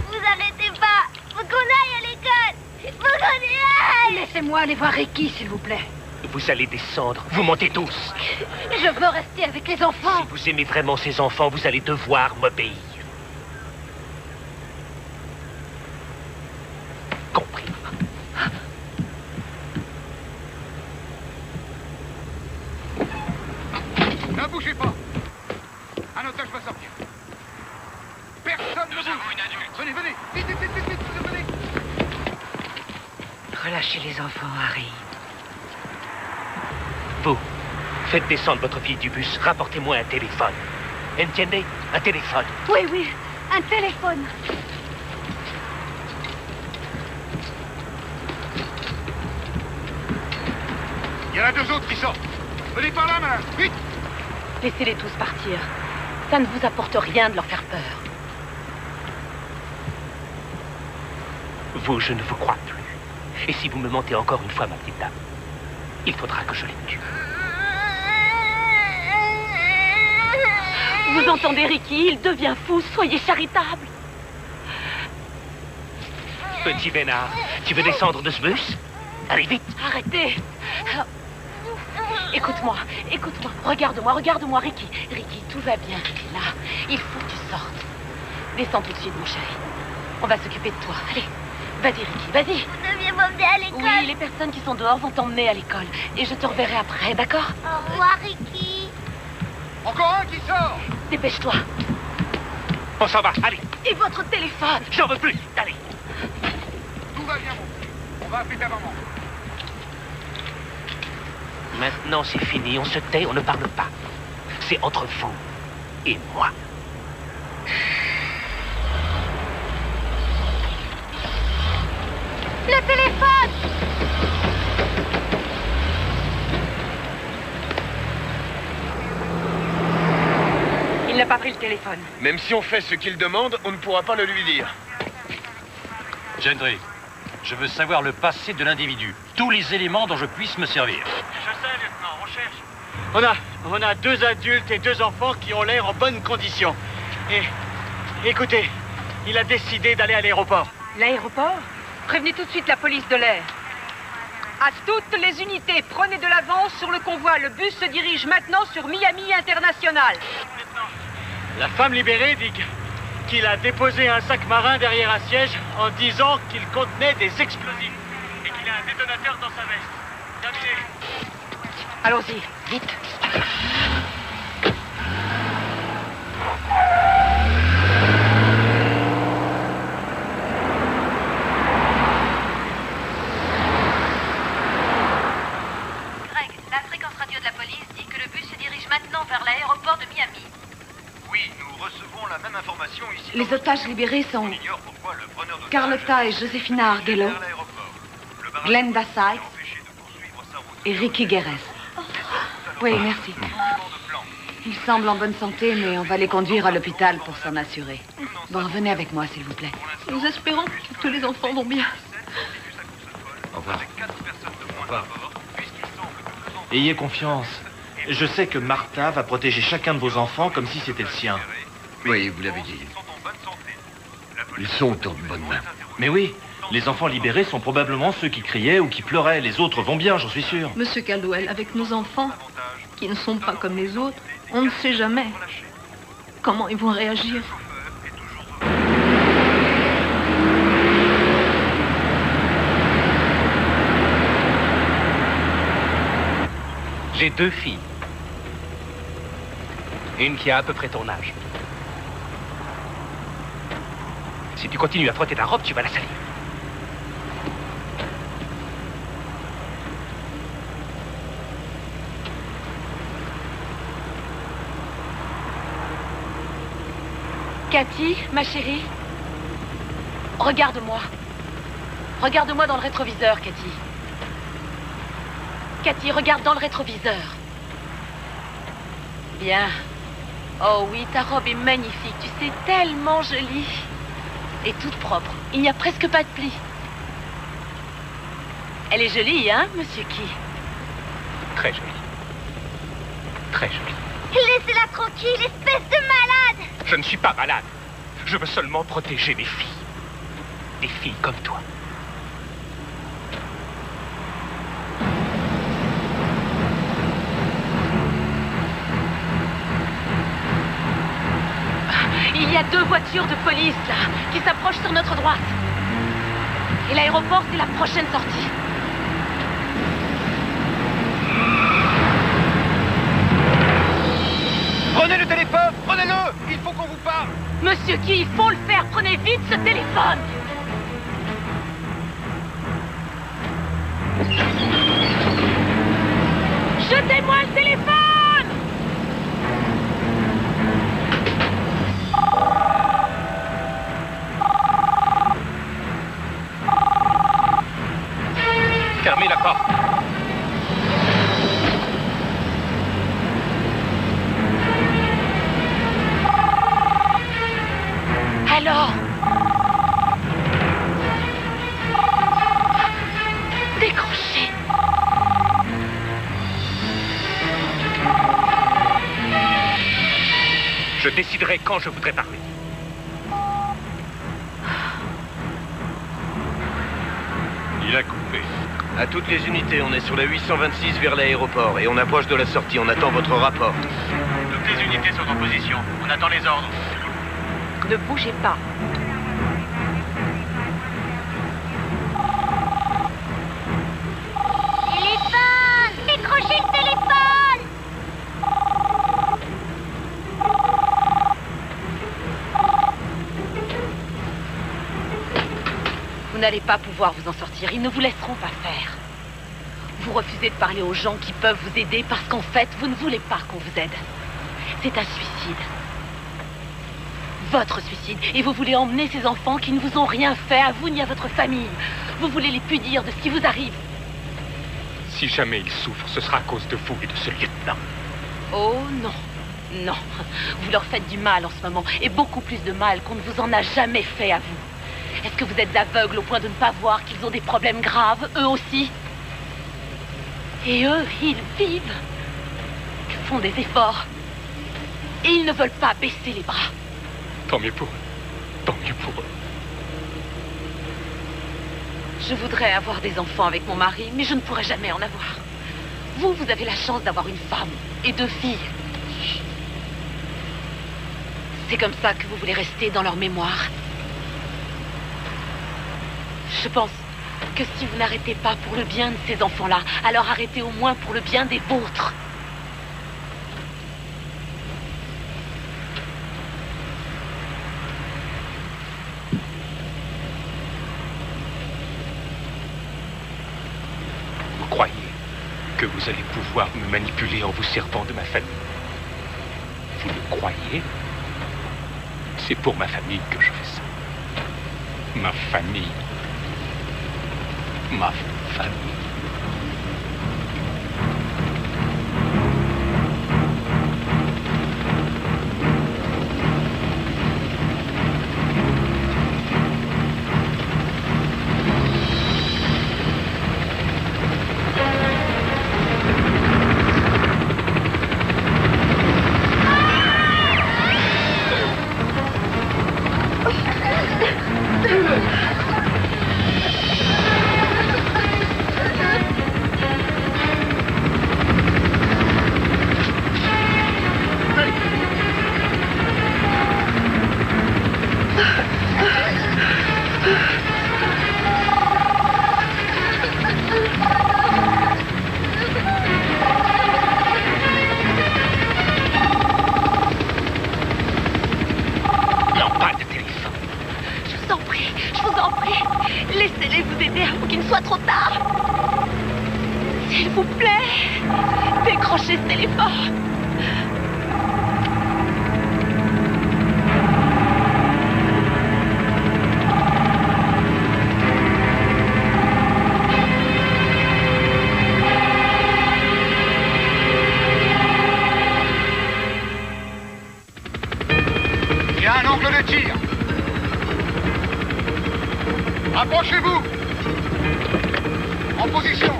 H: Vous arrêtez pas. Faut qu'on aille à l'école. Faut qu'on y aille.
I: Laissez-moi aller voir Ricky, s'il vous plaît.
L: Vous allez descendre. Vous mentez tous.
I: Je veux rester avec les enfants.
L: Si vous aimez vraiment ces enfants, vous allez devoir m'obéir. Compris.
F: Ne bougez pas. Un otage va sortir. Personne ne bouge. Venez, venez. Vite, vite, vite, vite, vite, venez.
M: Relâchez les enfants, Harry.
L: Vous, faites descendre votre fille du bus. Rapportez-moi un téléphone. Entiendez? Un téléphone.
G: Oui, oui, un téléphone.
F: Il y en a 2 autres qui sortent. Venez par la main, vite!
B: Laissez-les tous partir. Ça ne vous apporte rien de leur faire peur.
L: Vous, je ne vous crois plus. Et si vous me mentez encore une fois, ma petite dame, il faudra que je les tue.
B: Vous entendez, Ricky? Il devient fou. Soyez charitable.
L: Petit Bénard, tu veux descendre de ce bus? Allez, vite!
B: Arrêtez. Écoute-moi, écoute-moi. Regarde-moi, Ricky. Ricky, tout va bien. Là, il faut que tu sortes. Descends tout de suite, mon chéri. On va s'occuper de toi. Allez, vas-y, Ricky, vas-y.
H: Vous deviez m'emmener à l'école.
B: Oui, les personnes qui sont dehors vont t'emmener à l'école. Et je te reverrai après, d'accord?
H: Au revoir, Ricky.
F: Encore un qui sort!
B: Dépêche-toi.
L: On s'en va, allez.
B: Et votre téléphone?
L: J'en veux plus, allez.
F: Tout va bien, mon frère. On va appeler ta maman.
L: Maintenant, c'est fini. On se tait, on ne parle pas. C'est entre vous et moi.
H: Le téléphone!
M: Il n'a pas pris le téléphone.
A: Même si on fait ce qu'il demande, on ne pourra pas le lui dire.
N: Gentry, je veux savoir le passé de l'individu. Tous les éléments dont je puisse me servir.
E: Je sais, lieutenant, on cherche. On a 2 adultes et 2 enfants qui ont l'air en bonne condition. Et écoutez, il a décidé d'aller à l'aéroport.
M: L'aéroport? Prévenez tout de suite la police de l'air. À toutes les unités, prenez de l'avance sur le convoi. Le bus se dirige maintenant sur Miami International.
E: La femme libérée dit qu'il a déposé un sac marin derrière un siège en disant qu'il contenait des explosifs et qu'il a un détonateur dans sa veste. Terminé.
M: Allons-y, vite.
T: Greg, la fréquence radio de la police dit que le bus se dirige maintenant vers l'aéroport de Miami.
D: Oui, nous recevons la même information ici.
U: Les otages libérés sont
D: On ignore pourquoi le preneur d'otages
U: Carlotta et Josefina Arguello,
D: vers l'aéroport. Le barrage
U: Glenda
D: est
U: Sykes
D: empêché de poursuivre sa route.
U: et Ricky Guerres. Oui, merci. Ils semblent en bonne santé, mais on va les conduire à l'hôpital pour s'en assurer. Bon, venez avec moi, s'il vous plaît.
G: Nous espérons que tous les enfants vont bien.
N: Au revoir.
E: Au revoir. Ayez confiance. Je sais que Martha va protéger chacun de vos enfants comme si c'était le sien.
C: Oui, vous l'avez dit. Ils sont en bonne main.
E: Mais oui, les enfants libérés sont probablement ceux qui criaient ou qui pleuraient. Les autres vont bien, j'en suis sûr.
G: Monsieur Caldwell, avec nos enfants, qui ne sont pas comme les autres, on ne sait jamais comment ils vont réagir.
L: J'ai 2 filles. Une qui a à peu près ton âge. Si tu continues à frotter ta robe, tu vas la salir.
B: Cathy, ma chérie, regarde-moi. Regarde-moi dans le rétroviseur, Cathy. Cathy, regarde dans le rétroviseur. Bien. Oh oui, ta robe est magnifique. Tu sais, tellement jolie. Et toute propre. Il n'y a presque pas de plis. Elle est jolie, hein, monsieur Key?
L: Très jolie. Très jolie.
H: Laissez-la tranquille, espèce de malade!
L: Je ne suis pas malade. Je veux seulement protéger mes filles. Des filles comme toi.
B: Il y a 2 voitures de police, là, qui s'approchent sur notre droite. Et l'aéroport, c'est la prochaine sortie.
A: Prenez le téléphone, prenez-le! Il faut qu'on vous parle!
B: Monsieur Key, il faut le faire. Prenez vite ce téléphone. Donnez-moi le téléphone!
L: Fermez la porte.
B: Alors? Décrochez.
L: Je déciderai quand je voudrais parler.
N: Il a coupé.
J: À toutes les unités, on est sur la 826 vers l'aéroport et on approche de la sortie. On attend votre rapport.
A: Toutes les unités sont en position. On attend les ordres.
M: Ne bougez pas.
H: Téléphone! Décrochez le téléphone!
B: Vous n'allez pas pouvoir vous en sortir. Ils ne vous laisseront pas faire. Vous refusez de parler aux gens qui peuvent vous aider parce qu'en fait, vous ne voulez pas qu'on vous aide. C'est un suicide. Votre suicide. Et vous voulez emmener ces enfants qui ne vous ont rien fait, à vous ni à votre famille. Vous voulez les punir de ce qui vous arrive.
L: Si jamais ils souffrent, ce sera à cause de vous et de ce lieutenant.
B: Oh non. Non. Vous leur faites du mal en ce moment. Et beaucoup plus de mal qu'on ne vous en a jamais fait à vous. Est-ce que vous êtes aveugle au point de ne pas voir qu'ils ont des problèmes graves, eux aussi? Et eux, ils vivent. Ils font des efforts. Et ils ne veulent pas baisser les bras.
L: Tant mieux pour eux. Tant mieux pour eux.
B: Je voudrais avoir des enfants avec mon mari, mais je ne pourrai jamais en avoir. Vous, vous avez la chance d'avoir une femme et 2 filles. C'est comme ça que vous voulez rester dans leur mémoire. Je pense que si vous n'arrêtez pas pour le bien de ces enfants-là, alors arrêtez au moins pour le bien des vôtres.
L: Vous croyez que vous allez pouvoir me manipuler en vous servant de ma famille? Vous le croyez? C'est pour ma famille que je fais ça. Ma famille. Ma famille.
F: Approchez-vous! En position!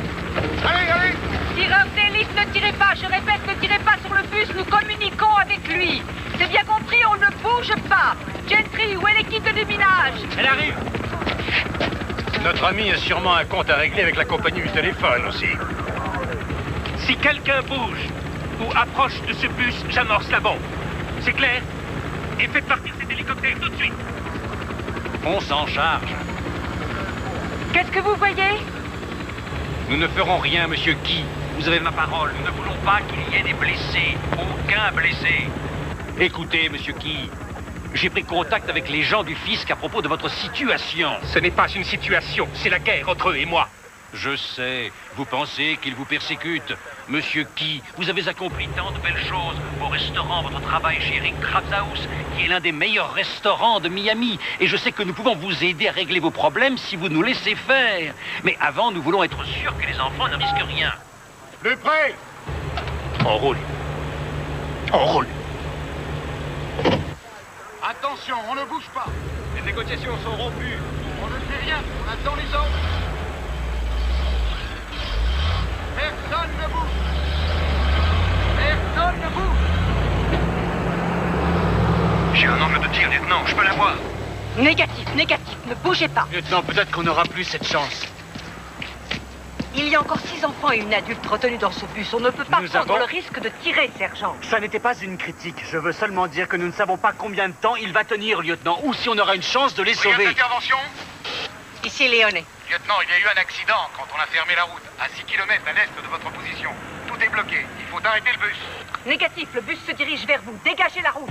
F: Allez, allez!
M: Tireur d'élite, ne tirez pas! Je répète, ne tirez pas sur le bus, nous communiquons avec lui! C'est bien compris, on ne bouge pas! Gentry, où est l'équipe de déminage?
L: Elle arrive! Notre ami a sûrement un compte à régler avec la compagnie du téléphone aussi. Si quelqu'un bouge ou approche de ce bus, j'amorce la bombe. C'est clair? Et faites partir cet hélicoptère tout de suite. On s'en charge.
M: Qu'est-ce que vous voyez?
N: Nous ne ferons rien, monsieur Guy. Vous avez ma parole. Nous ne voulons pas qu'il y ait des blessés. Aucun blessé. Écoutez, monsieur Guy. J'ai pris contact avec les gens du fisc à propos de votre situation.
L: Ce n'est pas une situation, c'est la guerre entre eux et moi. Je sais, vous pensez qu'il vous persécute. Monsieur Key, vous avez accompli tant de belles choses. Vos restaurants, votre travail chez Eric Krabs House, qui est l'un des meilleurs restaurants de Miami. Et je sais que nous pouvons vous aider à régler vos problèmes si vous nous laissez faire. Mais avant, nous voulons être sûrs que les enfants ne risquent rien.
F: Le prêt!
L: On roule. On roule.
F: Attention, on ne bouge pas.
A: Les négociations sont rompues.
F: On ne fait rien, on attend les ordres. Personne ne bouge. Personne ne bouge.
A: J'ai un angle de tir, lieutenant. Je peux la voir.
M: Négatif, négatif. Ne bougez pas.
A: Lieutenant, peut-être qu'on n'aura plus cette chance.
M: Il y a encore 6 enfants et une adulte retenus dans ce bus. On ne peut pas prendre le risque de tirer, sergent.
A: Ça n'était pas une critique. Je veux seulement dire que nous ne savons pas combien de temps il va tenir, lieutenant, ou si on aura une chance de les sauver.
F: Intervention.
M: Ici, Léoné.
F: Lieutenant, il y a eu un accident quand on a fermé la route, à 6 km à l'est de votre position. Tout est bloqué. Il faut arrêter le bus.
M: Négatif, le bus se dirige vers vous. Dégagez la route.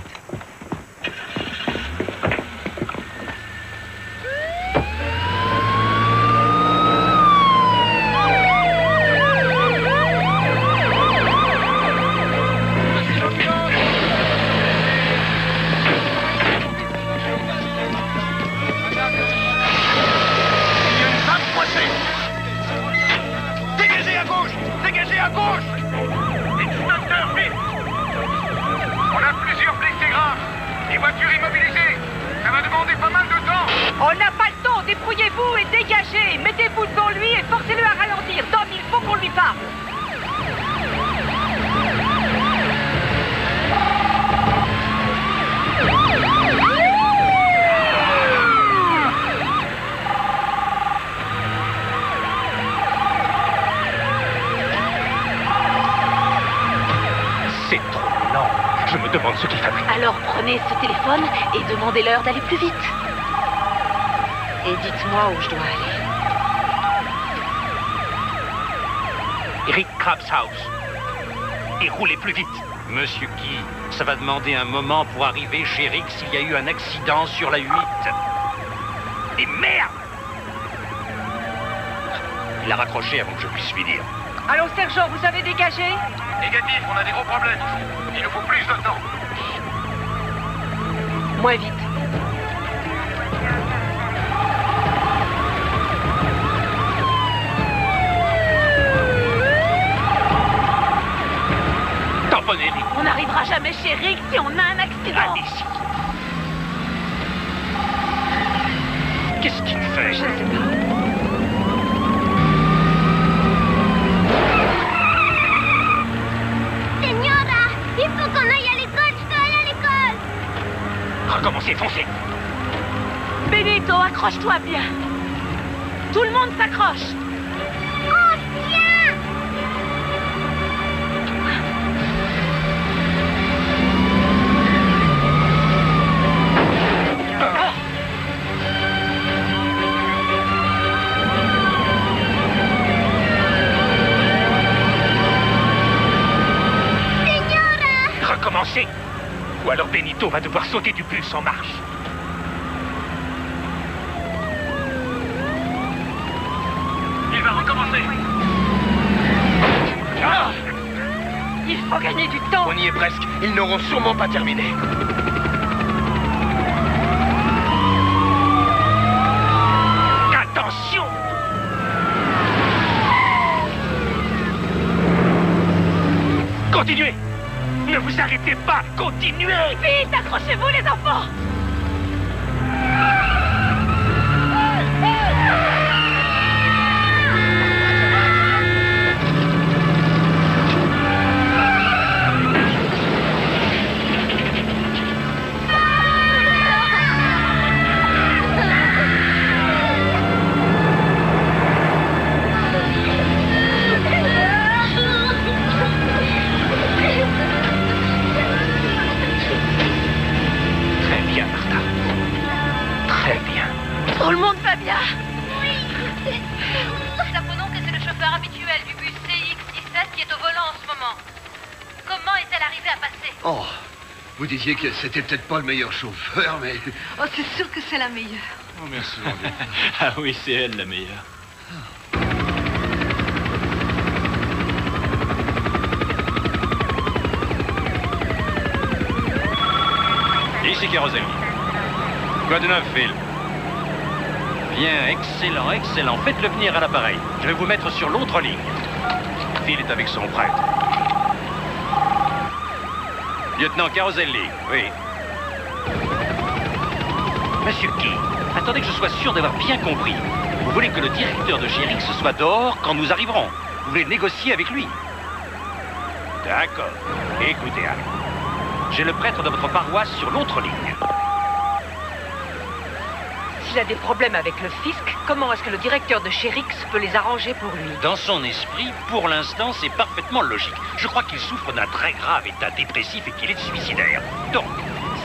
F: Dégagez à gauche! Extincteur, vite! On a plusieurs blessés graves. Les voitures immobilisées. Ça va demander pas mal de temps.
M: On n'a pas le temps. Débrouillez-vous et dégagez. Mettez-vous devant lui et forcez-le à ralentir. Tom, il faut qu'on lui parle.
L: C'est trop lent. Je me demande ce qu'il fabrique.
B: Alors prenez ce téléphone et demandez-leur d'aller plus vite. Et dites-moi où je dois aller.
L: Eric Krabs House. Et roulez plus vite. Monsieur Key, ça va demander un moment pour arriver chez Eric s'il y a eu un accident sur la 8. Et merde! Il a raccroché avant que je puisse lui dire.
M: Allô, sergent, vous avez dégagé?
F: Négatif, on a des gros problèmes. Il nous faut plus de temps.
M: Moins vite.
L: Tamponnez, Eric.
B: On n'arrivera jamais chez Rick si on a un accident.
L: Allez-y. Qu'est-ce qu'il fait?
M: Je ne sais pas.
H: Señora, il faut qu'on aille à l'école. Je dois aller à l'école.
L: Recommencez, foncez.
B: Benito, accroche-toi bien. Tout le monde s'accroche.
H: Oh, tiens!
L: Recommencez. Ou alors Benito va devoir sauter du bus en marche.
A: Il va recommencer.
L: Ah!
M: Il faut gagner du temps.
A: On y est presque. Ils n'auront sûrement pas terminé.
L: Attention! Continuez! Ne vous arrêtez pas! Continuez!
B: Vite, accrochez-vous les enfants.
L: Très bien, Martha. Très bien.
B: Tout le monde va bien.
T: Nous apprenons que c'est le chauffeur habituel du bus CX-17 qui est au volant en ce moment. Comment est-elle arrivée à passer?
C: Oh, vous disiez que c'était peut-être pas le meilleur chauffeur, mais...
G: Oh, c'est sûr que c'est la meilleure.
E: Oh, merci, mon Dieu. Ah oui, c'est elle la meilleure.
N: Caroselli. Quoi de neuf, Phil? Bien, excellent, excellent. Faites-le venir à l'appareil. Je vais vous mettre sur l'autre ligne. Phil est avec son prêtre. Lieutenant Caroselli, oui. Monsieur Key, attendez que je sois sûr d'avoir bien compris. Vous voulez que le directeur de Chérix soit dehors quand nous arriverons? Vous voulez négocier avec lui? D'accord. Écoutez, Harry. J'ai le prêtre de votre paroisse sur l'autre ligne.
M: S'il a des problèmes avec le fisc, comment est-ce que le directeur de Chérix peut les arranger pour lui?
N: Dans son esprit, pour l'instant, c'est parfaitement logique. Je crois qu'il souffre d'un très grave état dépressif et qu'il est suicidaire. Donc,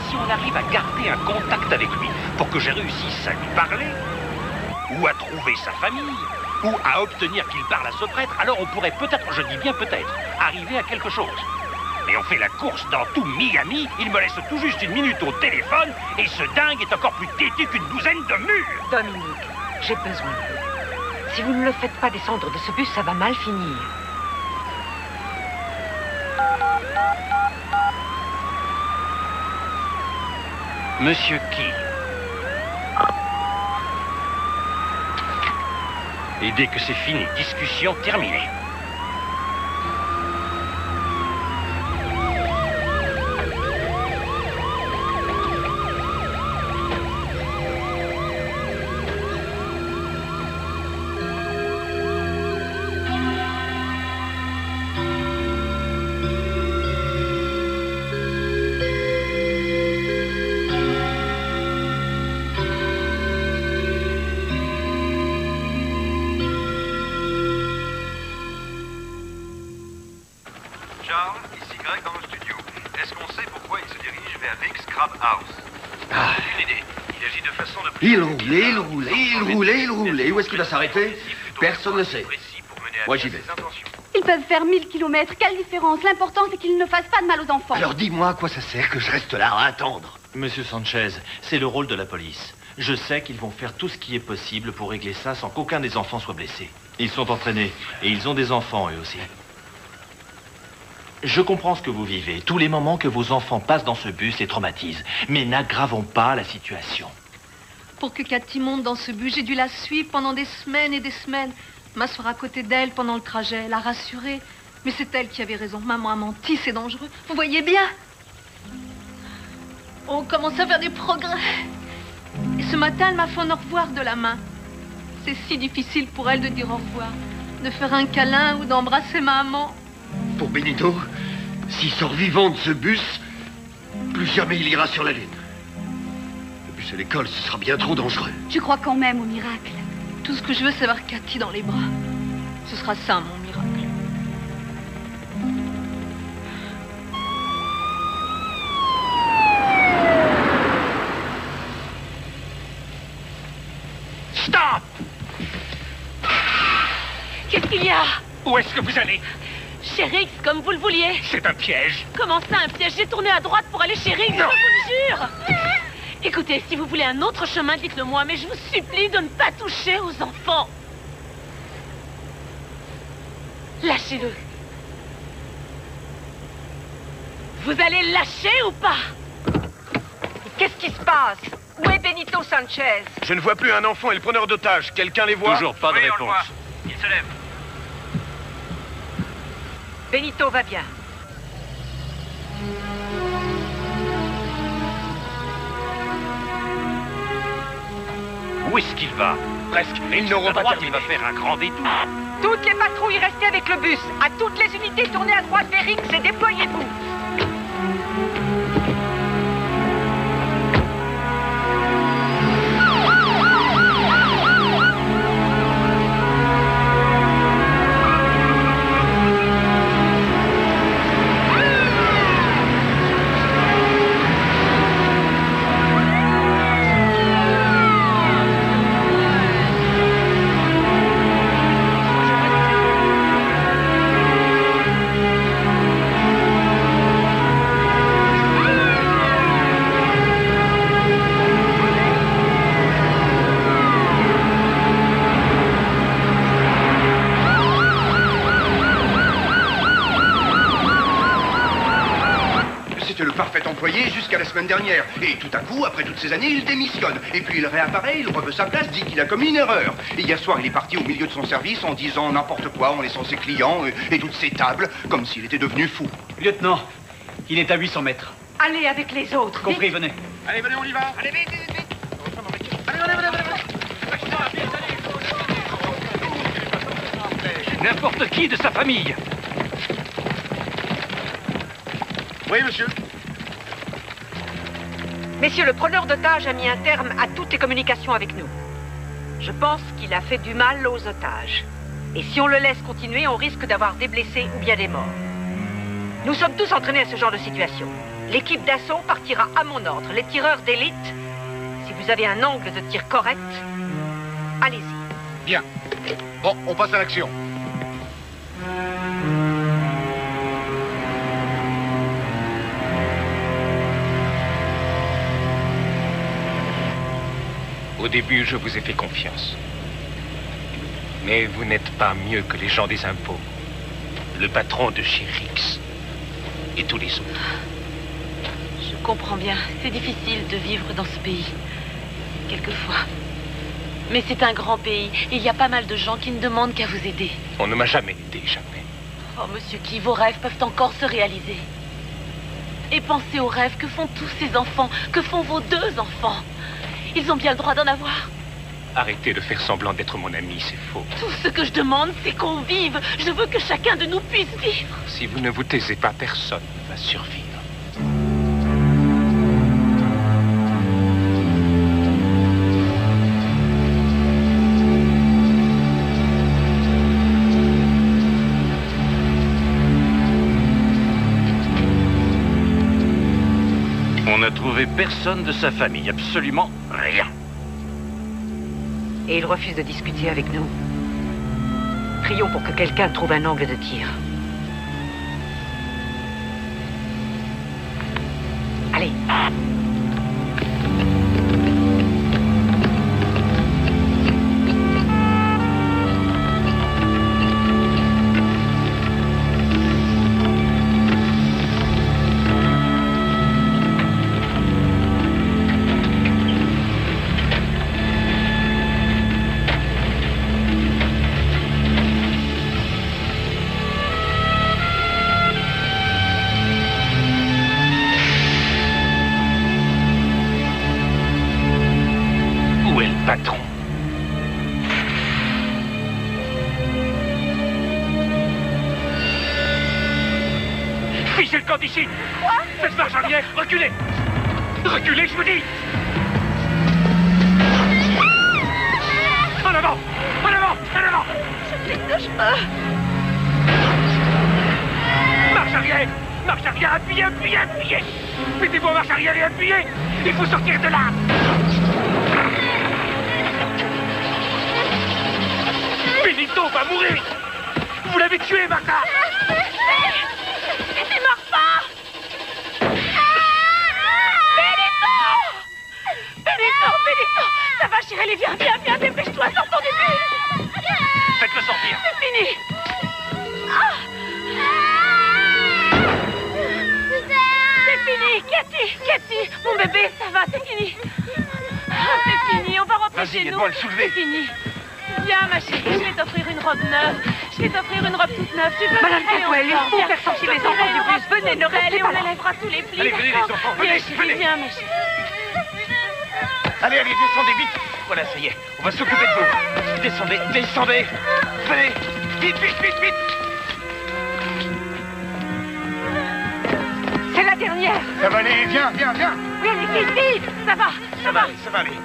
N: si on arrive à garder un contact avec lui pour que je réussisse à lui parler, ou à trouver sa famille, ou à obtenir qu'il parle à ce prêtre, alors on pourrait peut-être, je dis bien peut-être, arriver à quelque chose. Mais on fait la course dans tout Miami, il me laisse tout juste une minute au téléphone, et ce dingue est encore plus têtu qu'une douzaine de murs.
M: Dominique, j'ai besoin de vous. Si vous ne le faites pas descendre de ce bus, ça va mal finir.
N: Monsieur Key. Et dès que c'est fini, discussion terminée.
C: Il roulait. Où est-ce qu'il va s'arrêter? Personne ne sait. Moi, j'y vais.
H: Ils peuvent faire 1000 kilomètres. Quelle différence? L'important, c'est qu'ils ne fassent pas de mal aux enfants.
C: Alors dis-moi à quoi ça sert que je reste là à attendre?
E: Monsieur Sanchez, c'est le rôle de la police. Je sais qu'ils vont faire tout ce qui est possible pour régler ça sans qu'aucun des enfants soit blessé. Ils sont entraînés et ils ont des enfants eux aussi. Je comprends ce que vous vivez. Tous les moments que vos enfants passent dans ce bus les traumatisent. Mais n'aggravons pas la situation.
G: Pour que Cathy monte dans ce bus, j'ai dû la suivre pendant des semaines et des semaines. M'asseoir à côté d'elle pendant le trajet, la rassurer. Mais c'est elle qui avait raison. Maman a menti, c'est dangereux. Vous voyez bien? On commence à faire des progrès. Et ce matin, elle m'a fait un au revoir de la main. C'est si difficile pour elle de dire au revoir. De faire un câlin ou d'embrasser maman.
C: Pour Benito, s'il sort vivant de ce bus, plus jamais il ira sur la Lune. Le bus à l'école, ce sera bien trop dangereux.
H: Tu crois quand même au miracle?
G: Tout ce que je veux, c'est avoir Cathy dans les bras. Ce sera ça, mon miracle.
L: Stop!
B: Qu'est-ce qu'il y a?
L: Où est-ce que vous allez?
B: Chez Riggs, comme vous le vouliez.
L: C'est un piège.
B: Comment ça, un piège? J'ai tourné à droite pour aller chez Riggs, je vous le jure. Écoutez, si vous voulez un autre chemin, dites-le moi, mais je vous supplie de ne pas toucher aux enfants. Lâchez-le. Vous allez le lâcher ou pas?
M: Qu'est-ce qui se passe? Où est Benito Sanchez?
J: Je ne vois plus un enfant et le preneur d'otages. Quelqu'un les voit?
N: Toujours pas de réponse.
A: Il se lève.
M: Benito va bien.
N: Où est-ce qu'il va?
L: Presque. Ils n'auront pas
N: Il va faire un grand détour.
M: Toutes les patrouilles, restez avec le bus. À toutes les unités, tournez à droite vers Riggs et déployez-vous.
K: C'était le parfait employé jusqu'à la semaine dernière. Et tout à coup, après toutes ces années, il démissionne. Et puis il réapparaît, il reveut sa place, dit qu'il a commis une erreur. Et hier soir, il est parti au milieu de son service en disant n'importe quoi, en laissant ses clients et toutes ses tables, comme s'il était devenu fou.
V: Lieutenant, il est à 800 mètres.
M: Allez avec les autres.
V: Compris,
M: vite.
V: venez.
F: Allez, venez, on y va. Allez, vite, vite, vite.
L: N'importe qui de sa famille.
F: Oui, monsieur.
M: Messieurs, le preneur d'otages a mis un terme à toutes les communications avec nous. Je pense qu'il a fait du mal aux otages. Et si on le laisse continuer, on risque d'avoir des blessés ou bien des morts. Nous sommes tous entraînés à ce genre de situation. L'équipe d'assaut partira à mon ordre. Les tireurs d'élite, si vous avez un angle de tir correct, allez-y.
F: Bien. Bon, on passe à l'action.
L: Au début, je vous ai fait confiance. Mais vous n'êtes pas mieux que les gens des impôts. Le patron de chez Rix. Et tous les autres.
P: Je comprends bien. C'est difficile de vivre dans ce pays. Quelquefois. Mais c'est un grand pays. Et il y a pas mal de gens qui ne demandent qu'à vous aider.
L: On ne m'a jamais aidé, jamais.
P: Oh, monsieur Key, vos rêves peuvent encore se réaliser. Et pensez aux rêves que font tous ces enfants, que font vos 2 enfants. Ils ont bien le droit d'en avoir.
L: Arrêtez de faire semblant d'être mon ami, c'est faux.
P: Tout ce que je demande, c'est qu'on vive. Je veux que chacun de nous puisse vivre.
L: Si vous ne vous taisez pas, personne ne va survivre.
N: On n'a trouvé personne de sa famille, absolument rien.
M: Et il refuse de discuter avec nous. Prions pour que quelqu'un trouve un angle de tir. Allez.
L: Patron.
F: Fichez le camp d'ici.
M: Quoi?
F: Faites marche arrière. Reculez. Reculez, je vous dis. En avant. En avant. En avant.
M: Je glisse de cheveux.
F: Marche arrière. Marche arrière. Appuyez, appuyez, appuyez. Mettez-vous en marche arrière et appuyez. Il faut sortir de là. Benito va mourir. Vous l'avez tué, Martha.
M: Il meurt pas. Benito, ça va, chérie, viens, dépêche-toi, sortons du bus.
F: Faites-le sortir.
M: C'est fini. C'est fini, Cathy, mon bébé, ça va, c'est fini. C'est fini, on va rentrer chez nous.
F: Aidez-moi à le soulever.
M: C'est fini. Viens, ma chérie, je vais t'offrir une robe neuve. Je vais t'offrir une robe toute neuve. Tu veux Madame rester, Cantwell, il faut Viens. faire sortir les enfants du bus. Venez, ne restez pas
F: là.
M: On lèvera tous les plis.
F: Allez, venez, les
M: d'accord?
F: enfants,
M: Viens,
F: venez,
M: chérie,
F: venez.
M: viens, ma chérie.
F: Allez, allez, descendez vite. Voilà, ça y est. On va s'occuper de vous. Descendez, descendez. Venez. Vite, vite, vite, vite.
M: C'est la dernière.
F: Ça va aller, viens, viens, viens.
M: Oui, allez, vite, ça va,
F: Ça va aller, ça va aller.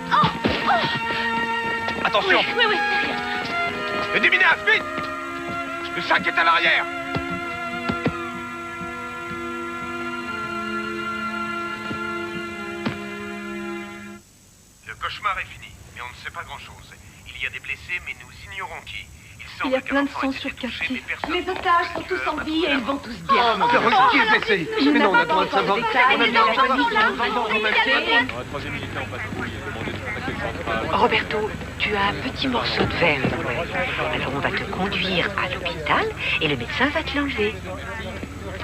F: Attention.
M: Oui, c'est rien.
F: Le déminage, vite. Le sac est à l'arrière.
J: Le cauchemar est fini, mais on ne sait pas grand-chose. Il y a des blessés, mais nous ignorons qui.
G: Il y a plein de sang sur Cathy.
P: Les otages sont tous en vie et ils vont tous bien.
C: Oh, qui est blessé? Mais non, on a droit de savoir.
M: Roberto, tu as un petit morceau de verre. Alors on va te conduire à l'hôpital et le médecin va te l'enlever.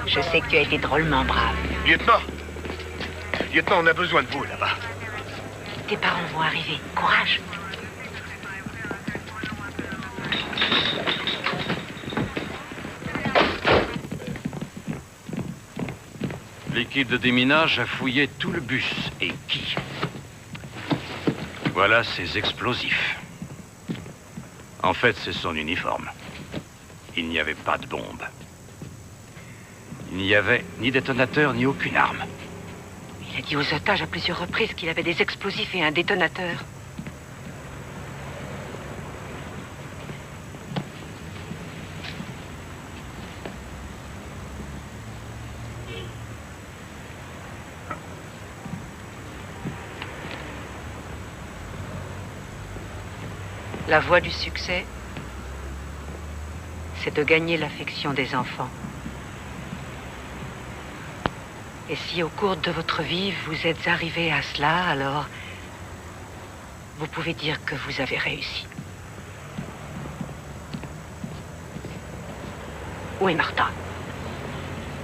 M: Je sais que tu as été drôlement brave.
K: Lieutenant,
F: Lieutenant, on a besoin de vous là-bas.
M: Tes parents vont arriver. Courage.
N: L'équipe de déminage a fouillé tout le bus. Et qui? Voilà ses explosifs. En fait, c'est son uniforme. Il n'y avait pas de bombe. Il n'y avait ni détonateur, ni aucune arme.
M: Il a dit aux otages à plusieurs reprises qu'il avait des explosifs et un détonateur. La voie du succès, c'est de gagner l'affection des enfants. Et si au cours de votre vie, vous êtes arrivé à cela, alors vous pouvez dire que vous avez réussi. Où est Martha?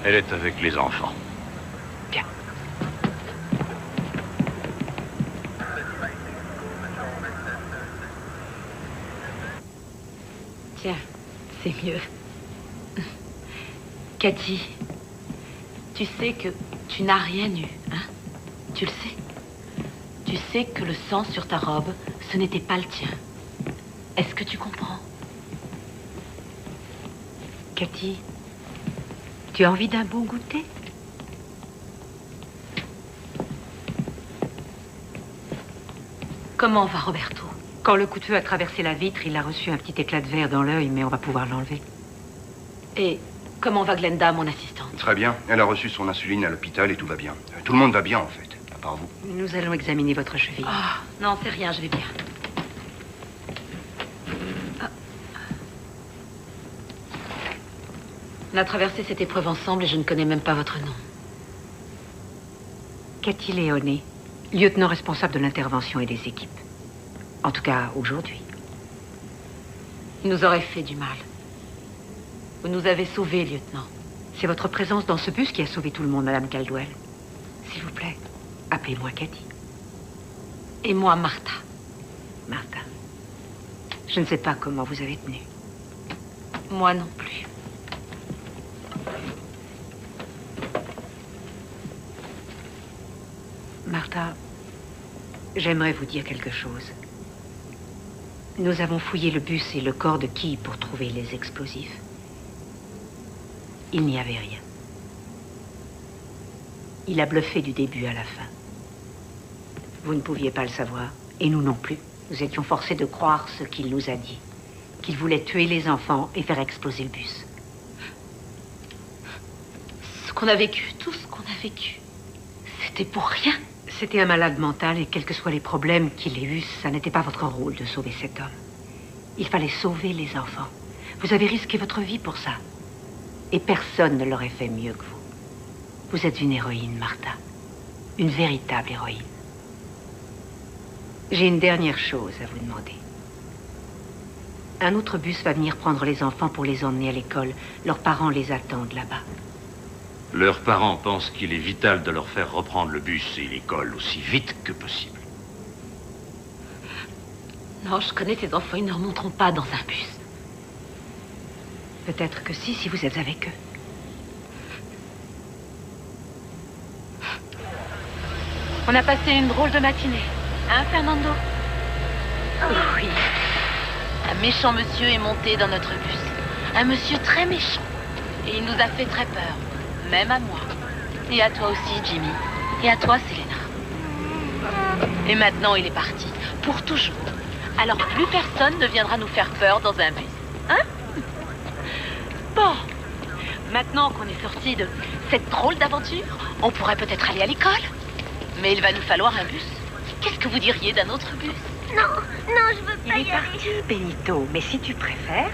N: Elle est avec les enfants.
M: Bien.
U: Tiens, c'est mieux. Cathy, tu sais que tu n'as rien eu, hein? Tu le sais? Tu sais que le sang sur ta robe, ce n'était pas le tien. Est-ce que tu comprends?
M: Cathy, tu as envie d'un bon goûter?
U: Comment va Roberto?
M: Quand le coup de feu a traversé la vitre, il a reçu un petit éclat de verre dans l'œil, mais on va pouvoir l'enlever.
U: Et comment va Glenda, mon assistante?
K: Très bien. Elle a reçu son insuline à l'hôpital et tout va bien. Tout le monde va bien, en fait, à part vous.
M: Nous allons examiner votre cheville.
U: Ah, non, c'est rien, je vais bien. Ah. On a traversé cette épreuve ensemble et je ne connais même pas votre nom.
M: Cathy Léoné, lieutenant responsable de l'intervention et des équipes. En tout cas, aujourd'hui.
U: Il nous aurait fait du mal. Vous nous avez sauvés, lieutenant.
M: C'est votre présence dans ce bus qui a sauvé tout le monde, Madame Caldwell. S'il vous plaît, appelez-moi Cathy.
U: Et moi, Martha.
M: Martha. Je ne sais pas comment vous avez tenu.
U: Moi non plus.
M: Martha, j'aimerais vous dire quelque chose. Nous avons fouillé le bus et le corps de Key pour trouver les explosifs. Il n'y avait rien. Il a bluffé du début à la fin. Vous ne pouviez pas le savoir, et nous non plus. Nous étions forcés de croire ce qu'il nous a dit. Qu'il voulait tuer les enfants et faire exploser le bus.
U: Ce qu'on a vécu, tout ce qu'on a vécu, c'était pour rien.
M: C'était un malade mental et quels que soient les problèmes qu'il ait eus, ça n'était pas votre rôle de sauver cet homme. Il fallait sauver les enfants. Vous avez risqué votre vie pour ça. Et personne ne l'aurait fait mieux que vous. Vous êtes une héroïne, Martha. Une véritable héroïne. J'ai une dernière chose à vous demander. Un autre bus va venir prendre les enfants pour les emmener à l'école. Leurs parents les attendent là-bas.
N: Leurs parents pensent qu'il est vital de leur faire reprendre le bus et l'école aussi vite que possible.
U: Non, je connais ces enfants, ils ne remonteront pas dans un bus.
M: Peut-être que si vous êtes avec eux.
U: On a passé une drôle de matinée. Hein, Fernando? Oui. Un méchant monsieur est monté dans notre bus. Un monsieur très méchant. Et il nous a fait très peur. Même à moi. Et à toi aussi, Jimmy. Et à toi, Selena. Et maintenant, il est parti. Pour toujours. Alors plus personne ne viendra nous faire peur dans un bus. Hein? Bon. Maintenant qu'on est sorti de cette drôle d'aventure, on pourrait peut-être aller à l'école. Mais il va nous falloir un bus. Qu'est-ce que vous diriez d'un autre bus?
H: Non, je veux pas
M: y aller. Il est parti, Benito. Mais si tu préfères,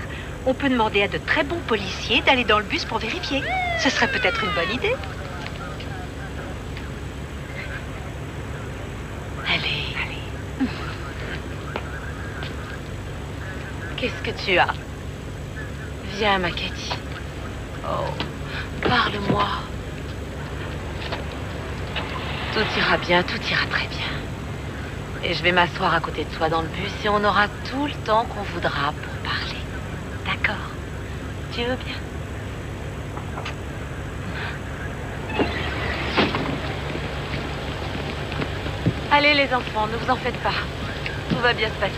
M: on peut demander à de très bons policiers d'aller dans le bus pour vérifier. Ce serait peut-être une bonne idée.
U: Allez. Qu'est-ce que tu as? Viens, ma Cathy. Oh, parle-moi. Tout ira bien, tout ira très bien. Et je vais m'asseoir à côté de toi dans le bus et on aura tout le temps qu'on voudra pour parler. D'accord? Tu veux bien? Allez les enfants, ne vous en faites pas. Tout va bien se passer.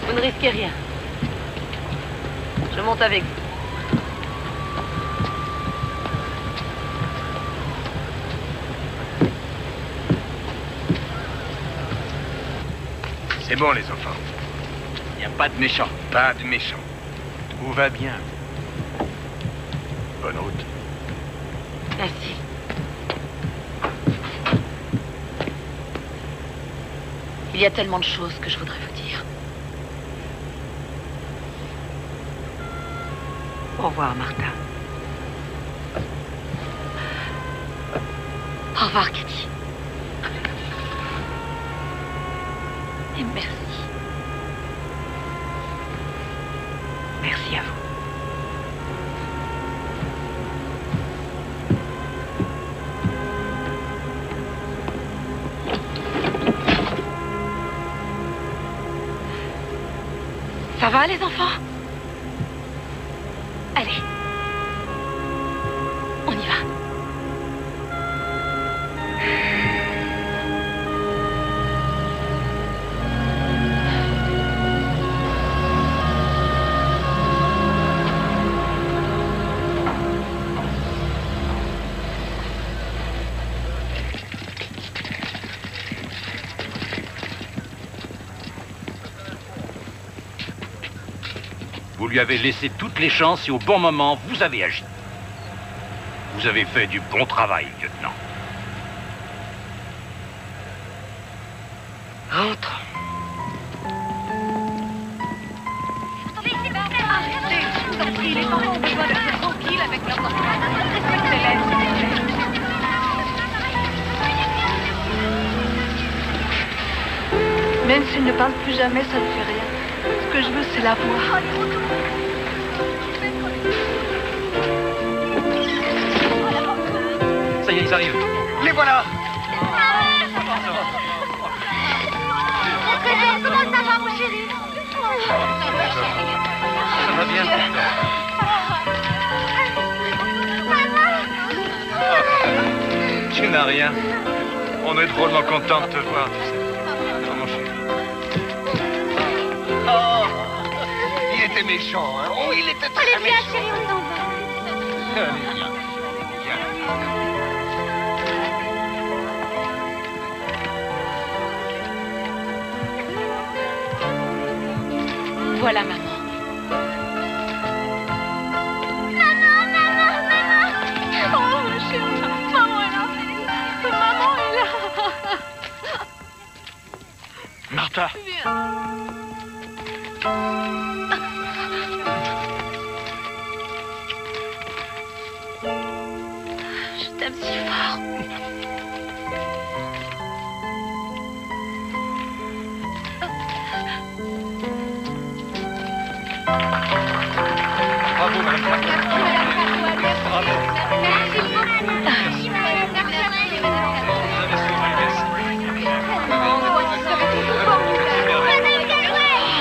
U: Vous ne risquez rien. Je monte avec vous.
J: C'est bon, les enfants. Il n'y a pas de méchants. Pas de méchants. Tout va bien. Bonne route.
U: Merci. Il y a tellement de choses que je voudrais vous dire. Au revoir, Martha. Au revoir, Cathy. Et merci. Merci à vous. Ça va, les enfants? Allez. On y va.
N: Vous lui avez laissé toutes les chances et au bon moment, vous avez agi. Vous avez fait du bon travail, lieutenant.
U: Rentre.
G: Arrêtez, je vous en prie, les parents ont besoin d'être tranquilles avec leurs enfants. Respectez-les. Même s'il ne parle plus jamais, ça ne fait rien. Ce que je veux, c'est la voir.
E: Ça y est, ils arrivent.
F: Les voilà.
H: Comment ça va, mon chéri?
E: Ça va bien. Tu n'as rien. On est drôlement content de te voir, tu sais. Oh, mon chéri.
F: Oh, il était méchant, hein? Oh, il était très
H: Allez, viens,
F: méchant.
H: chérie, on s'en va.
F: Allez, viens.
U: Voilà, maman.
G: Oh, ma chérie, maman est là. Maman est là.
E: Martha.
G: Viens.
U: Je t'aime si fort.
E: Bravo, madame. Bravo.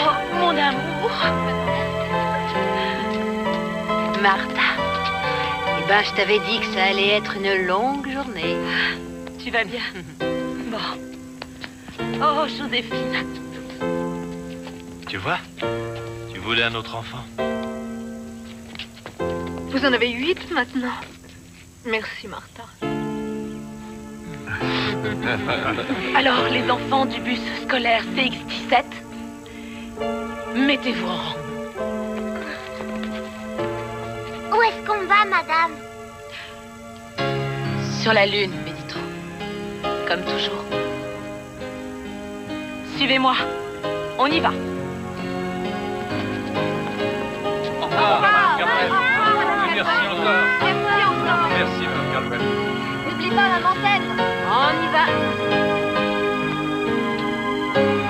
U: Oh, mon amour. Martha.
I: Eh ben, je t'avais dit que ça allait être une longue journée.
U: Tu vas bien? Bon. Oh, Joséphine.
E: Tu vois? Tu voulais un autre enfant.
G: Vous en avez 8 maintenant. Merci, Martha.
U: Alors, les enfants du bus scolaire CX-17, mettez-vous en rang.
H: Où est-ce qu'on va, madame?
U: Sur la lune, Benito. Comme toujours. Suivez-moi. On y va.
E: Au revoir, Madame Calvel. Merci encore. Merci, Madame Calvel.
H: N'oublie pas la antenne.
U: On y va.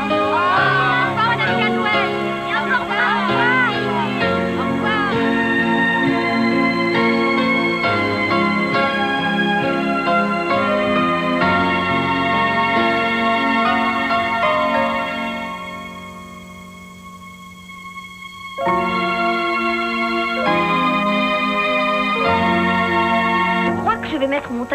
H: Au revoir, madame Caldwell. Et au revoir. Au revoir. je vais mettre mon tailleur